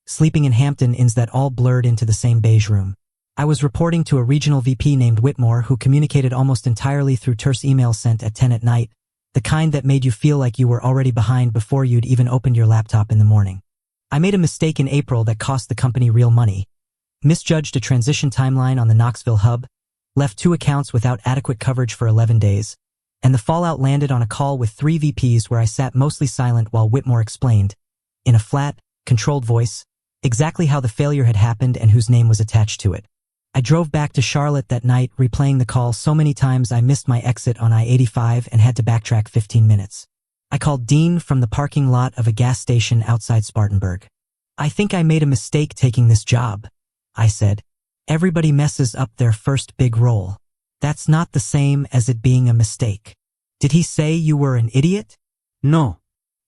sleeping in Hampton Inns that all blurred into the same beige room. I was reporting to a regional VP named Whitmore who communicated almost entirely through terse emails sent at 10 at night, the kind that made you feel like you were already behind before you'd even opened your laptop in the morning. I made a mistake in April that cost the company real money, misjudged a transition timeline on the Knoxville hub, left 2 accounts without adequate coverage for 11 days, and the fallout landed on a call with 3 VPs where I sat mostly silent while Whitmore explained, in a flat, controlled voice, exactly how the failure had happened and whose name was attached to it. I drove back to Charlotte that night, replaying the call so many times I missed my exit on I-85 and had to backtrack 15 minutes. I called Dean from the parking lot of a gas station outside Spartanburg. "I think I made a mistake taking this job," I said. "Everybody messes up their first big role. That's not the same as it being a mistake." "Did he say you were an idiot?" No.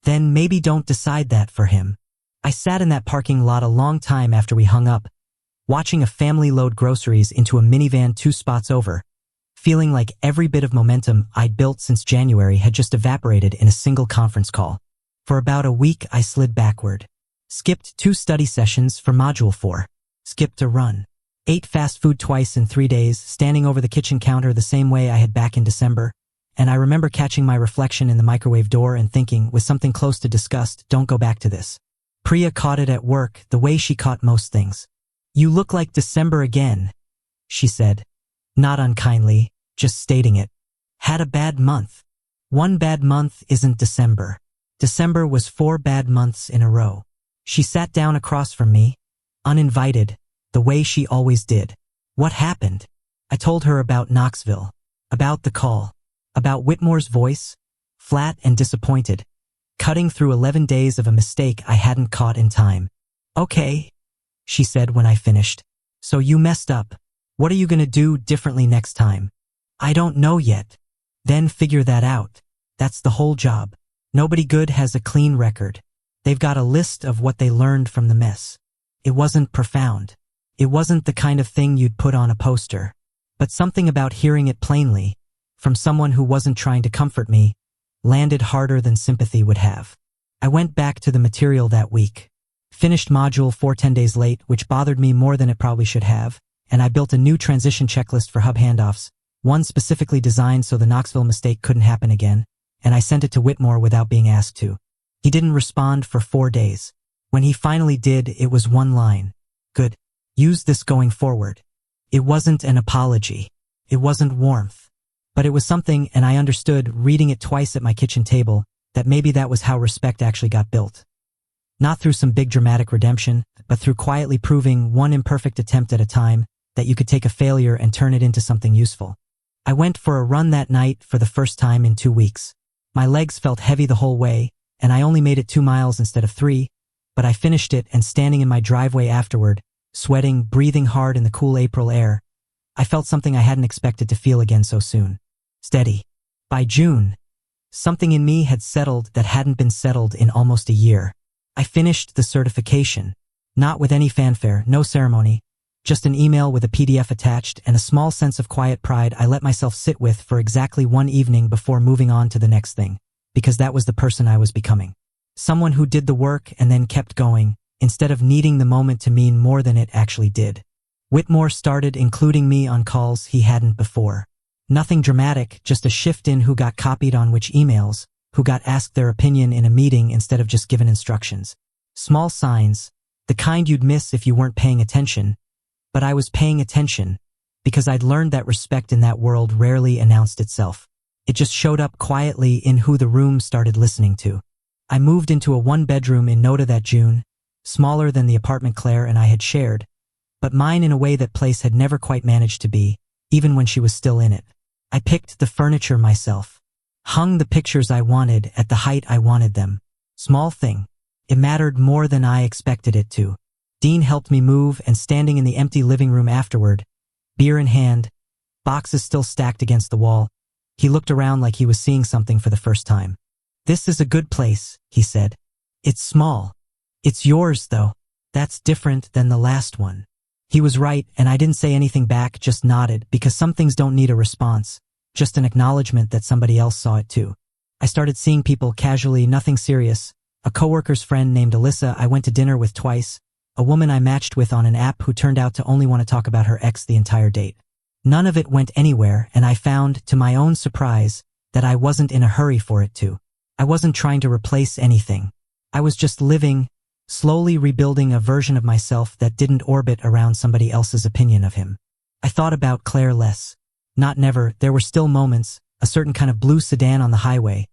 "Then maybe don't decide that for him." I sat in that parking lot a long time after we hung up, watching a family load groceries into a minivan 2 spots over, feeling like every bit of momentum I'd built since January had just evaporated in a single conference call. For about a week, I slid backward. Skipped 2 study sessions for Module 4. Skipped a run. Ate fast food twice in 3 days, standing over the kitchen counter the same way I had back in December, and I remember catching my reflection in the microwave door and thinking, with something close to disgust, don't go back to this. Priya caught it at work the way she caught most things. "You look like December again," she said. Not unkindly, just stating it. "Had a bad month." "1 bad month isn't December. December was 4 bad months in a row." She sat down across from me, uninvited, the way she always did. "What happened?" I told her about Knoxville, about the call, about Whitmore's voice, flat and disappointed, cutting through 11 days of a mistake I hadn't caught in time. "Okay," she said when I finished. "So you messed up. What are you gonna do differently next time?" "I don't know yet." "Then figure that out. That's the whole job. Nobody good has a clean record. They've got a list of what they learned from the mess. It wasn't profound. It wasn't the kind of thing you'd put on a poster. But something about hearing it plainly, from someone who wasn't trying to comfort me, landed harder than sympathy would have. I went back to the material that week. Finished Module 4 10 days late, which bothered me more than it probably should have, and I built a new transition checklist for hub handoffs, one specifically designed so the Knoxville mistake couldn't happen again, and I sent it to Whitmore without being asked to. He didn't respond for 4 days. When he finally did, it was 1 line. "Good. Use this going forward." It wasn't an apology. It wasn't warmth. But it was something, and I understood, reading it twice at my kitchen table, that maybe that was how respect actually got built. Not through some big dramatic redemption, but through quietly proving, one imperfect attempt at a time, that you could take a failure and turn it into something useful. I went for a run that night for the first time in 2 weeks. My legs felt heavy the whole way, and I only made it 2 miles instead of 3, but I finished it, and standing in my driveway afterward, sweating, breathing hard in the cool April air, I felt something I hadn't expected to feel again so soon. Steady. By June, something in me had settled that hadn't been settled in almost a year. I finished the certification, not with any fanfare, no ceremony, just an email with a PDF attached and a small sense of quiet pride I let myself sit with for exactly 1 evening before moving on to the next thing, because that was the person I was becoming. Someone who did the work and then kept going, instead of needing the moment to mean more than it actually did. Whitmore started including me on calls he hadn't before. Nothing dramatic, just a shift in who got copied on which emails, who got asked their opinion in a meeting instead of just given instructions. Small signs, the kind you'd miss if you weren't paying attention, but I was paying attention, because I'd learned that respect in that world rarely announced itself. It just showed up quietly in who the room started listening to. I moved into a 1-bedroom in Noda that June, smaller than the apartment Claire and I had shared, but mine in a way that place had never quite managed to be, even when she was still in it. I picked the furniture myself. Hung the pictures I wanted at the height I wanted them. Small thing. It mattered more than I expected it to. Dean helped me move, and standing in the empty living room afterward, beer in hand, boxes still stacked against the wall, he looked around like he was seeing something for the first time. "This is a good place," he said. "It's small. It's yours, though. That's different than the last one." He was right, and I didn't say anything back, just nodded, because some things don't need a response, just an acknowledgement that somebody else saw it too. I started seeing people casually, nothing serious. A coworker's friend named Alyssa I went to dinner with twice, a woman I matched with on an app who turned out to only want to talk about her ex the entire date. None of it went anywhere, and I found, to my own surprise, that I wasn't in a hurry for it to. I wasn't trying to replace anything. I was just living, slowly rebuilding a version of myself that didn't orbit around somebody else's opinion of him. I thought about Claire less, Not never, there were still moments, a certain kind of blue sedan on the highway,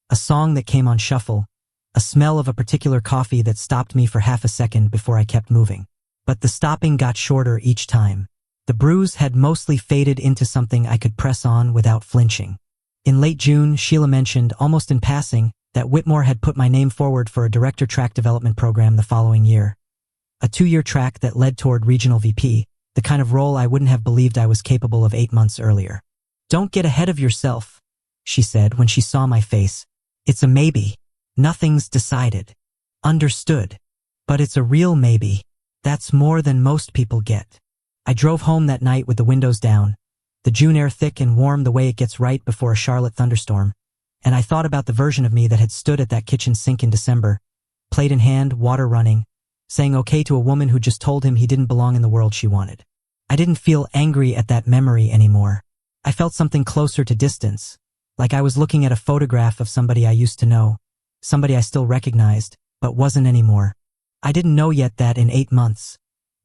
a song that came on shuffle, a smell of a particular coffee that stopped me for half a second before I kept moving. But the stopping got shorter each time. The bruise had mostly faded into something I could press on without flinching. In late June, Sheila mentioned, almost in passing, that Whitmore had put my name forward for a director track development program the following year. A 2-year track that led toward regional VP, the kind of role I wouldn't have believed I was capable of 8 months earlier. "Don't get ahead of yourself," she said when she saw my face. "It's a maybe. Nothing's decided." Understood. But it's a real maybe. That's more than most people get. I drove home that night with the windows down, the June air thick and warm the way it gets right before a Charlotte thunderstorm, and I thought about the version of me that had stood at that kitchen sink in December, plate in hand, water running, saying okay to a woman who just told him he didn't belong in the world she wanted. I didn't feel angry at that memory anymore. I felt something closer to distance, like I was looking at a photograph of somebody I used to know, somebody I still recognized, but wasn't anymore. I didn't know yet that in 8 months,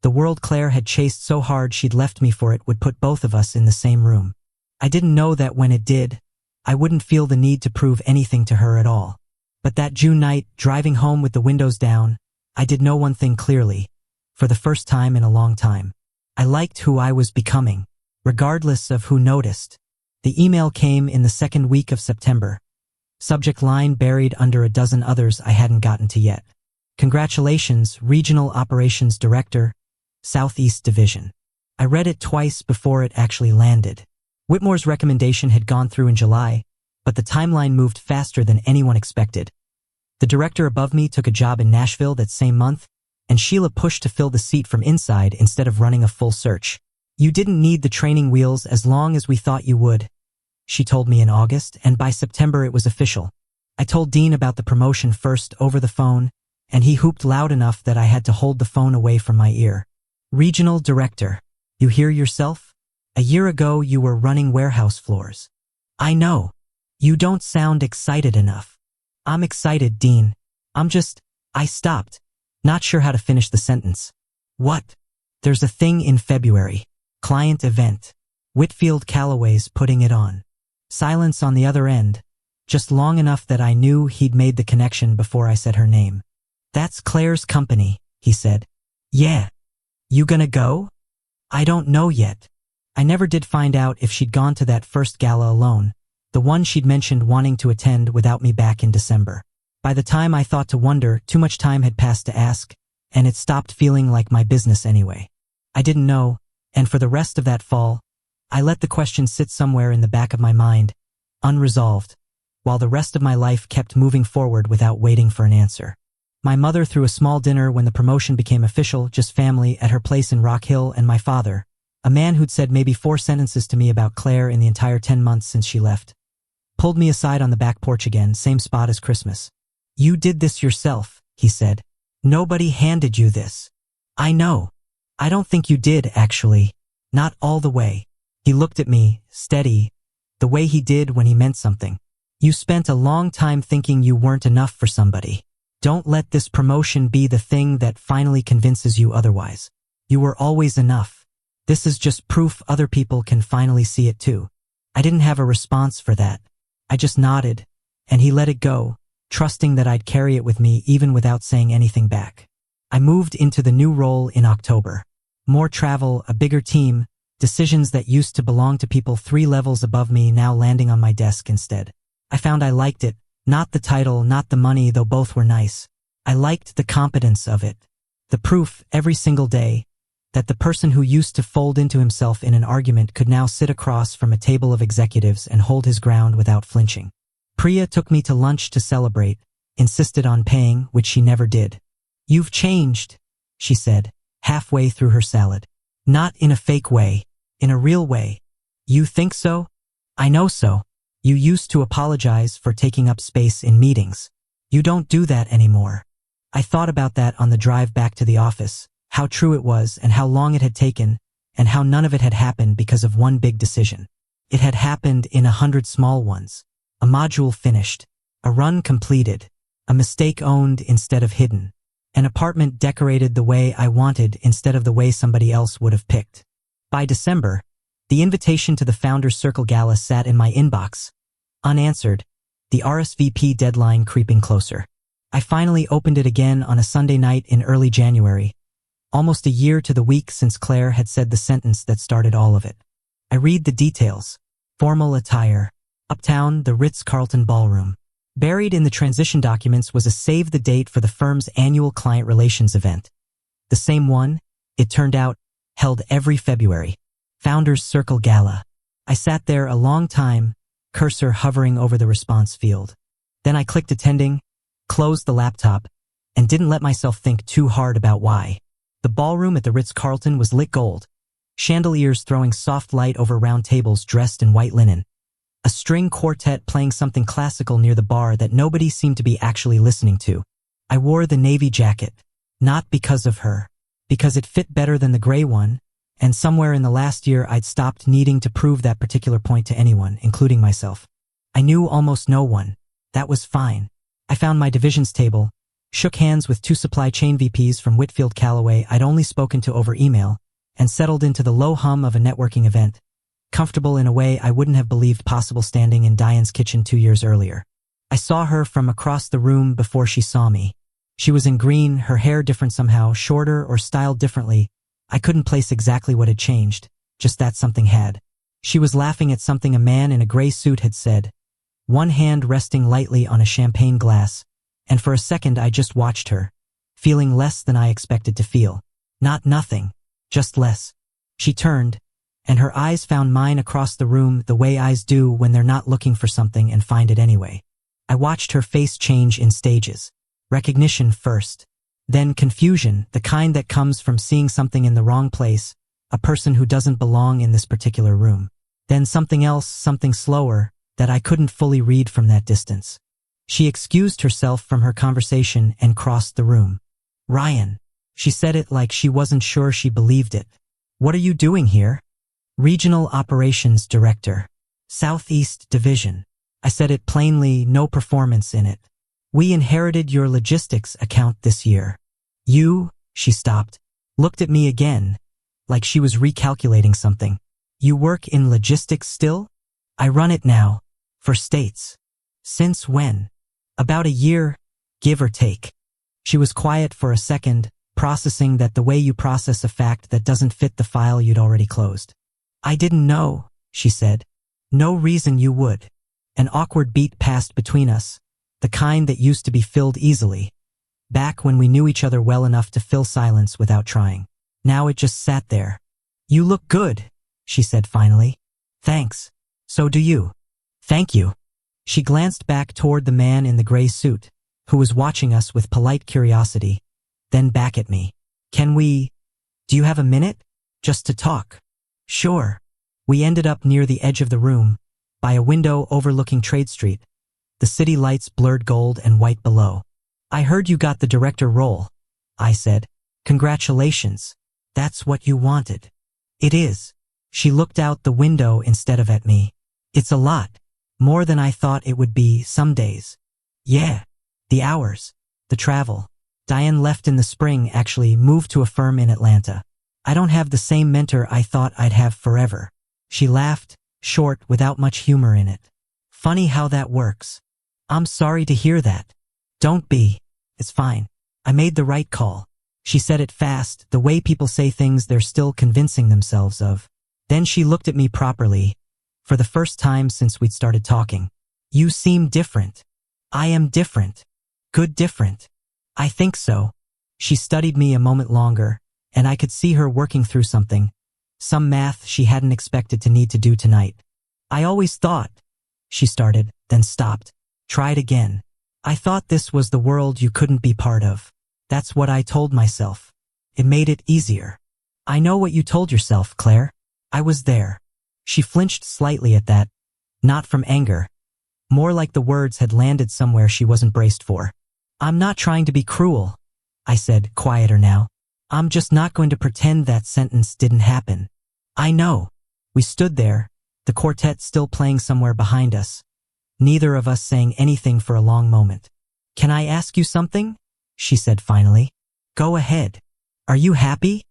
the world Claire had chased so hard she'd left me for it would put both of us in the same room. I didn't know that when it did, I wouldn't feel the need to prove anything to her at all. But that June night, driving home with the windows down, I did know one thing clearly, for the first time in a long time. I liked who I was becoming, regardless of who noticed. The email came in the second week of September. Subject line buried under a dozen others I hadn't gotten to yet. "Congratulations, Regional Operations Director, Southeast Division." I read it twice before it actually landed. Whitmore's recommendation had gone through in July, but the timeline moved faster than anyone expected. The director above me took a job in Nashville that same month, and Sheila pushed to fill the seat from inside instead of running a full search. "You didn't need the training wheels as long as we thought you would," she told me in August, and by September it was official. I told Dean about the promotion first over the phone, and he whooped loud enough that I had to hold the phone away from my ear. "Regional Director, you hear yourself? A year ago you were running warehouse floors." "I know. You don't sound excited enough." "I'm excited, Dean. I stopped, not sure how to finish the sentence." "What?" "There's a thing in February. Client event. Whitfield Calloway's putting it on." Silence on the other end, just long enough that I knew he'd made the connection before I said her name. "That's Claire's company," he said. "Yeah. You gonna go?" "I don't know yet." I never did find out if she'd gone to that first gala alone, the one she'd mentioned wanting to attend without me back in December. By the time I thought to wonder, too much time had passed to ask, and it stopped feeling like my business anyway. I didn't know, and for the rest of that fall, I let the question sit somewhere in the back of my mind, unresolved, while the rest of my life kept moving forward without waiting for an answer. My mother threw a small dinner when the promotion became official, just family, at her place in Rock Hill, and my father, a man who'd said maybe 4 sentences to me about Claire in the entire 10 months since she left, pulled me aside on the back porch again, same spot as Christmas. "You did this yourself," he said. "Nobody handed you this." "I know. I don't think you did, actually. Not all the way." He looked at me, steady, the way he did when he meant something. "You spent a long time thinking you weren't enough for somebody. Don't let this promotion be the thing that finally convinces you otherwise. You were always enough. This is just proof other people can finally see it too." I didn't have a response for that. I just nodded, and he let it go, trusting that I'd carry it with me even without saying anything back. I moved into the new role in October. More travel, a bigger team, decisions that used to belong to people 3 levels above me now landing on my desk instead. I found I liked it, not the title, not the money, though both were nice. I liked the competence of it. The proof, every single day, that the person who used to fold into himself in an argument could now sit across from a table of executives and hold his ground without flinching. Priya took me to lunch to celebrate, insisted on paying, which she never did. "You've changed," she said, halfway through her salad. "Not in a fake way, in a real way." "You think so?" "I know so. You used to apologize for taking up space in meetings. You don't do that anymore." I thought about that on the drive back to the office, how true it was and how long it had taken, and how none of it had happened because of one big decision. It had happened in 100 small ones. A module finished, a run completed, a mistake owned instead of hidden, an apartment decorated the way I wanted instead of the way somebody else would have picked. By December, The invitation to the Founders Circle Gala sat in my inbox, unanswered, the RSVP deadline creeping closer. I finally opened it again on a Sunday night in early January, almost a year to the week since Claire had said the sentence that started all of it. I read the details. Formal attire. Uptown, the Ritz-Carlton Ballroom. Buried in the transition documents was a save the date for the firm's annual client relations event. The same one, it turned out, held every February. Founders Circle Gala. I sat there a long time, cursor hovering over the response field. Then I clicked attending, closed the laptop, and didn't let myself think too hard about why. The ballroom at the Ritz-Carlton was lit gold, chandeliers throwing soft light over round tables dressed in white linen. A string quartet playing something classical near the bar that nobody seemed to be actually listening to. I wore the navy jacket, not because of her, because it fit better than the gray one, and somewhere in the last year I'd stopped needing to prove that particular point to anyone, including myself. I knew almost no one. That was fine. I found my divisions table, shook hands with 2 supply chain VPs from Whitfield Callaway I'd only spoken to over email, and settled into the low hum of a networking event, comfortable in a way I wouldn't have believed possible standing in Diane's kitchen 2 years earlier. I saw her from across the room before she saw me. She was in green, her hair different somehow, shorter or styled differently. I couldn't place exactly what had changed, just that something had. She was laughing at something a man in a gray suit had said, one hand resting lightly on a champagne glass, and for a second I just watched her, feeling less than I expected to feel. Not nothing, just less. She turned, and her eyes found mine across the room the way eyes do when they're not looking for something and find it anyway. I watched her face change in stages. Recognition first, then confusion, the kind that comes from seeing something in the wrong place, a person who doesn't belong in this particular room. Then something else, something slower, that I couldn't fully read from that distance. She excused herself from her conversation and crossed the room. Ryan. She said it like she wasn't sure she believed it. What are you doing here? Regional Operations Director. Southeast Division. I said it plainly, no performance in it. We inherited your logistics account this year. You, she stopped, looked at me again, like she was recalculating something. You work in logistics still? I run it now, for states. Since when? About a year, give or take. She was quiet for a second, processing that the way you process a fact that doesn't fit the file you'd already closed. I didn't know, she said. No reason you would. An awkward beat passed between us, the kind that used to be filled easily, back when we knew each other well enough to fill silence without trying. Now it just sat there. You look good, she said finally. Thanks. So do you. Thank you. She glanced back toward the man in the gray suit, who was watching us with polite curiosity, then back at me. Do you have a minute? Just to talk. Sure. We ended up near the edge of the room, by a window overlooking Trade Street, the city lights blurred gold and white below. I heard you got the director role, I said. Congratulations. That's what you wanted. It is. She looked out the window instead of at me. It's a lot. More than I thought it would be some days. Yeah. The hours. The travel. Diane left in the spring, actually moved to a firm in Atlanta. I don't have the same mentor I thought I'd have forever. She laughed, short, without much humor in it. Funny how that works. I'm sorry to hear that. Don't be. It's fine. I made the right call. She said it fast, the way people say things they're still convincing themselves of. Then she looked at me properly, for the first time since we'd started talking. You seem different. I am different. Good different. I think so. She studied me a moment longer, and I could see her working through something. Some math she hadn't expected to need to do tonight. I always thought, she started, then stopped. Tried again. I thought this was the world you couldn't be part of. That's what I told myself. It made it easier. I know what you told yourself, Claire. I was there. She flinched slightly at that, not from anger. More like the words had landed somewhere she wasn't braced for. I'm not trying to be cruel, I said, quieter now. I'm just not going to pretend that sentence didn't happen. I know. We stood there, the quartet still playing somewhere behind us, neither of us saying anything for a long moment. Can I ask you something? She said finally. Go ahead. Are you happy?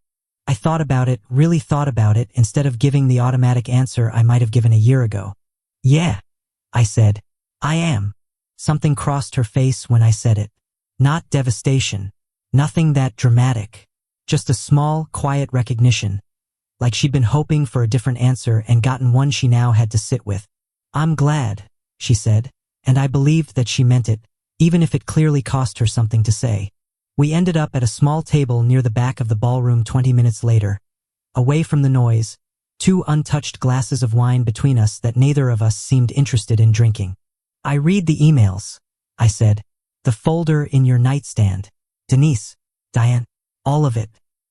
I thought about it, really thought about it, instead of giving the automatic answer I might have given a year ago. Yeah, I said. I am. Something crossed her face when I said it. Not devastation. Nothing that dramatic. Just a small, quiet recognition. Like she'd been hoping for a different answer and gotten one she now had to sit with. I'm glad, she said, and I believed that she meant it, even if it clearly cost her something to say. We ended up at a small table near the back of the ballroom 20 minutes later. Away from the noise, 2 untouched glasses of wine between us that neither of us seemed interested in drinking. I read the emails, I said. The folder in your nightstand. Denise, Diane, all of it.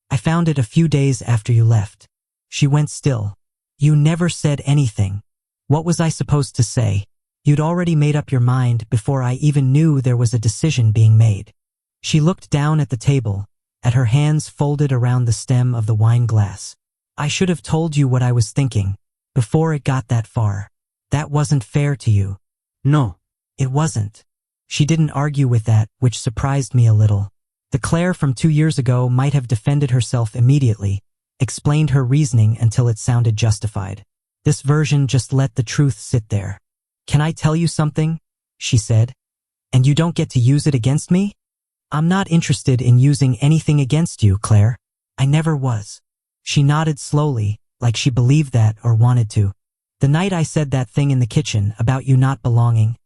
I found it a few days after you left. She went still. You never said anything. What was I supposed to say? You'd already made up your mind before I even knew there was a decision being made. She looked down at the table, at her hands folded around the stem of the wine glass. I should have told you what I was thinking, before it got that far. That wasn't fair to you. No, it wasn't. She didn't argue with that, which surprised me a little. The Claire from 2 years ago might have defended herself immediately, explained her reasoning until it sounded justified. This version just let the truth sit there. Can I tell you something? She said. And you don't get to use it against me? I'm not interested in using anything against you, Claire. I never was. She nodded slowly, like she believed that or wanted to. The night I said that thing in the kitchen about you not belonging,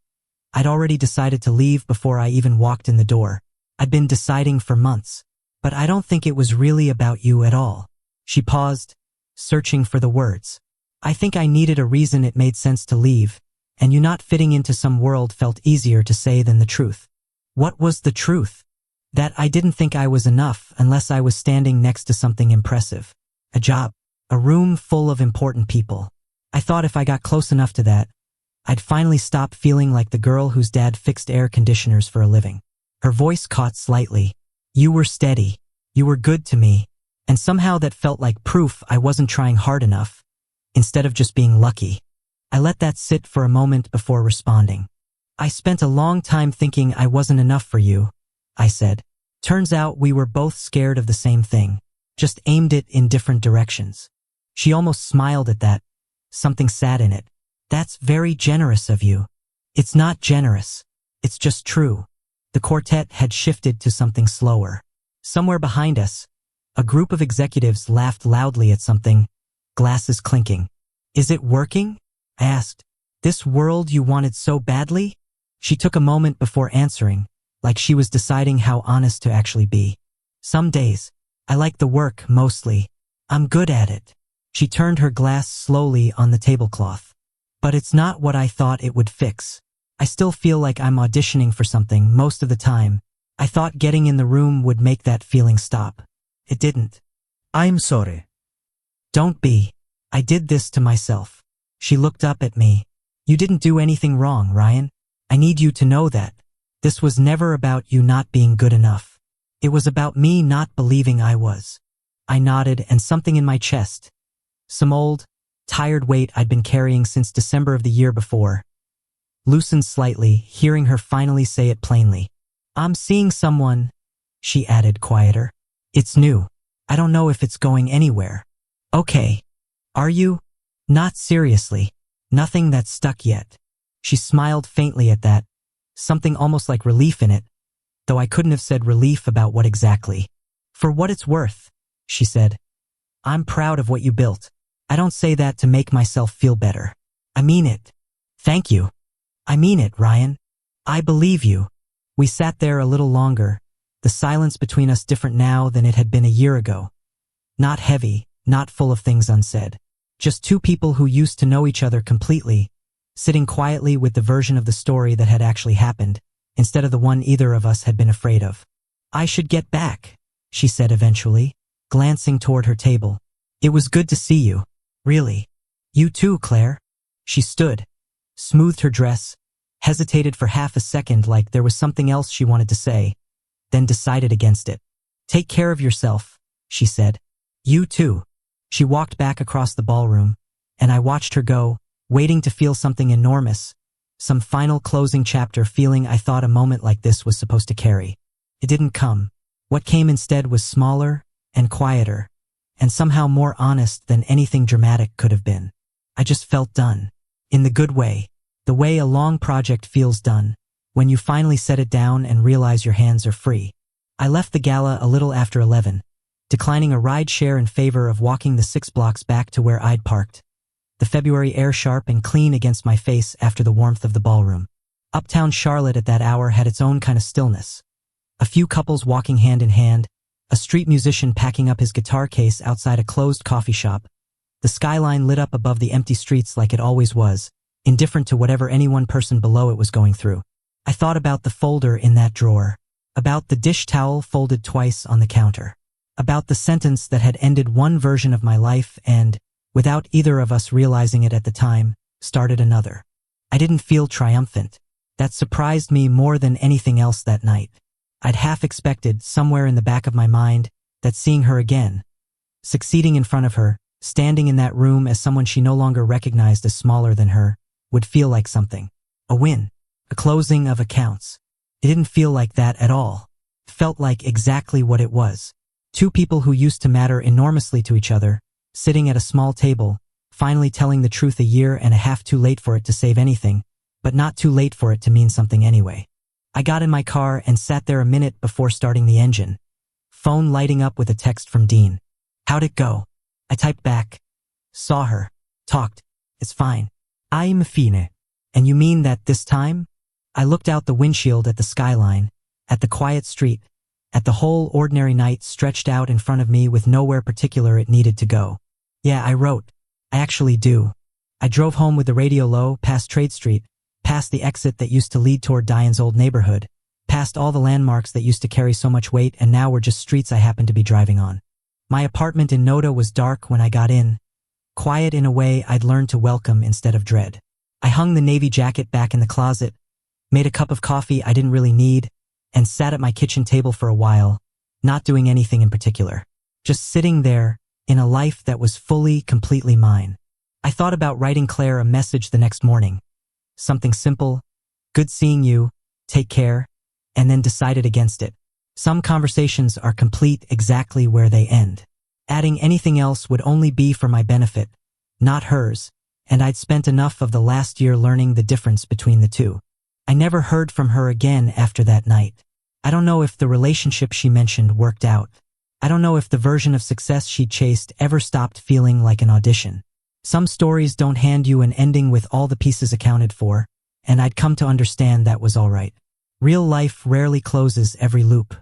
I'd already decided to leave before I even walked in the door. I'd been deciding for months. But I don't think it was really about you at all. She paused, searching for the words. I think I needed a reason it made sense to leave, and you not fitting into some world felt easier to say than the truth. What was the truth? That I didn't think I was enough unless I was standing next to something impressive. A job. A room full of important people. I thought if I got close enough to that, I'd finally stop feeling like the girl whose dad fixed air conditioners for a living. Her voice caught slightly. You were steady. You were good to me. And somehow that felt like proof I wasn't trying hard enough, instead of just being lucky. I let that sit for a moment before responding. I spent a long time thinking I wasn't enough for you, I said. Turns out we were both scared of the same thing, just aimed it in different directions. She almost smiled at that, something sad in it. That's very generous of you. It's not generous. It's just true. The quartet had shifted to something slower. Somewhere behind us, a group of executives laughed loudly at something, glasses clinking. Is it working? I asked. This world you wanted so badly? She took a moment before answering, like she was deciding how honest to actually be. Some days, I like the work mostly. I'm good at it. She turned her glass slowly on the tablecloth. But it's not what I thought it would fix. I still feel like I'm auditioning for something most of the time. I thought getting in the room would make that feeling stop. It didn't. I'm sorry. Don't be. I did this to myself. She looked up at me. You didn't do anything wrong, Ryan. I need you to know that. This was never about you not being good enough. It was about me not believing I was. I nodded, and something in my chest, some old, tired weight I'd been carrying since December of the year before, loosened slightly, hearing her finally say it plainly. I'm seeing someone, she added, quieter. It's new. I don't know if it's going anywhere. Okay. Are you? Not seriously. Nothing that's stuck yet. She smiled faintly at that, something almost like relief in it, though I couldn't have said relief about what exactly. For what it's worth, she said. I'm proud of what you built. I don't say that to make myself feel better. I mean it. Thank you. I mean it, Ryan. I believe you. We sat there a little longer, the silence between us different now than it had been a year ago. Not heavy, not full of things unsaid. Just two people who used to know each other completely, sitting quietly with the version of the story that had actually happened, instead of the one either of us had been afraid of. I should get back, she said eventually, glancing toward her table. It was good to see you. Really. You too, Claire. She stood, smoothed her dress, hesitated for half a second like there was something else she wanted to say, then decided against it. Take care of yourself, she said. You too. She walked back across the ballroom, and I watched her go, waiting to feel something enormous, some final closing chapter feeling I thought a moment like this was supposed to carry. It didn't come. What came instead was smaller and quieter, and somehow more honest than anything dramatic could have been. I just felt done. In the good way. The way a long project feels done, when you finally set it down and realize your hands are free. I left the gala a little after 11, declining a ride share in favor of walking the 6 blocks back to where I'd parked. The February air sharp and clean against my face after the warmth of the ballroom. Uptown Charlotte at that hour had its own kind of stillness. A few couples walking hand in hand, a street musician packing up his guitar case outside a closed coffee shop. The skyline lit up above the empty streets like it always was, indifferent to whatever any one person below it was going through. I thought about the folder in that drawer, about the dish towel folded twice on the counter, about the sentence that had ended one version of my life and, without either of us realizing it at the time, started another. I didn't feel triumphant. That surprised me more than anything else that night. I'd half expected, somewhere in the back of my mind, that seeing her again, succeeding in front of her, standing in that room as someone she no longer recognized as smaller than her, would feel like something. A win. A closing of accounts. It didn't feel like that at all. It felt like exactly what it was. Two people who used to matter enormously to each other, sitting at a small table, finally telling the truth a year and a half too late for it to save anything, but not too late for it to mean something anyway. I got in my car and sat there a minute before starting the engine. Phone lighting up with a text from Dean. How'd it go? I typed back. Saw her. Talked. It's fine. I'm fine. And you mean that this time? I looked out the windshield at the skyline, at the quiet street, at the whole ordinary night stretched out in front of me with nowhere particular it needed to go. Yeah, I wrote. I actually do. I drove home with the radio low, past Trade Street, past the exit that used to lead toward Diane's old neighborhood, past all the landmarks that used to carry so much weight and now were just streets I happened to be driving on. My apartment in Noda was dark when I got in, quiet in a way I'd learned to welcome instead of dread. I hung the navy jacket back in the closet, made a cup of coffee I didn't really need, and sat at my kitchen table for a while, not doing anything in particular. Just sitting there, in a life that was fully, completely mine. I thought about writing Claire a message the next morning. Something simple, good seeing you, take care, and then decided against it. Some conversations are complete exactly where they end. Adding anything else would only be for my benefit, not hers, and I'd spent enough of the last year learning the difference between the two. I never heard from her again after that night. I don't know if the relationship she mentioned worked out. I don't know if the version of success she chased ever stopped feeling like an audition. Some stories don't hand you an ending with all the pieces accounted for, and I'd come to understand that was all right. Real life rarely closes every loop.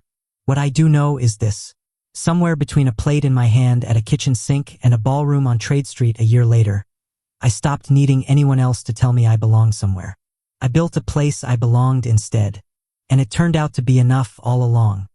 What I do know is this. Somewhere between a plate in my hand at a kitchen sink and a ballroom on Trade Street a year later, I stopped needing anyone else to tell me I belonged somewhere. I built a place I belonged instead, and it turned out to be enough all along.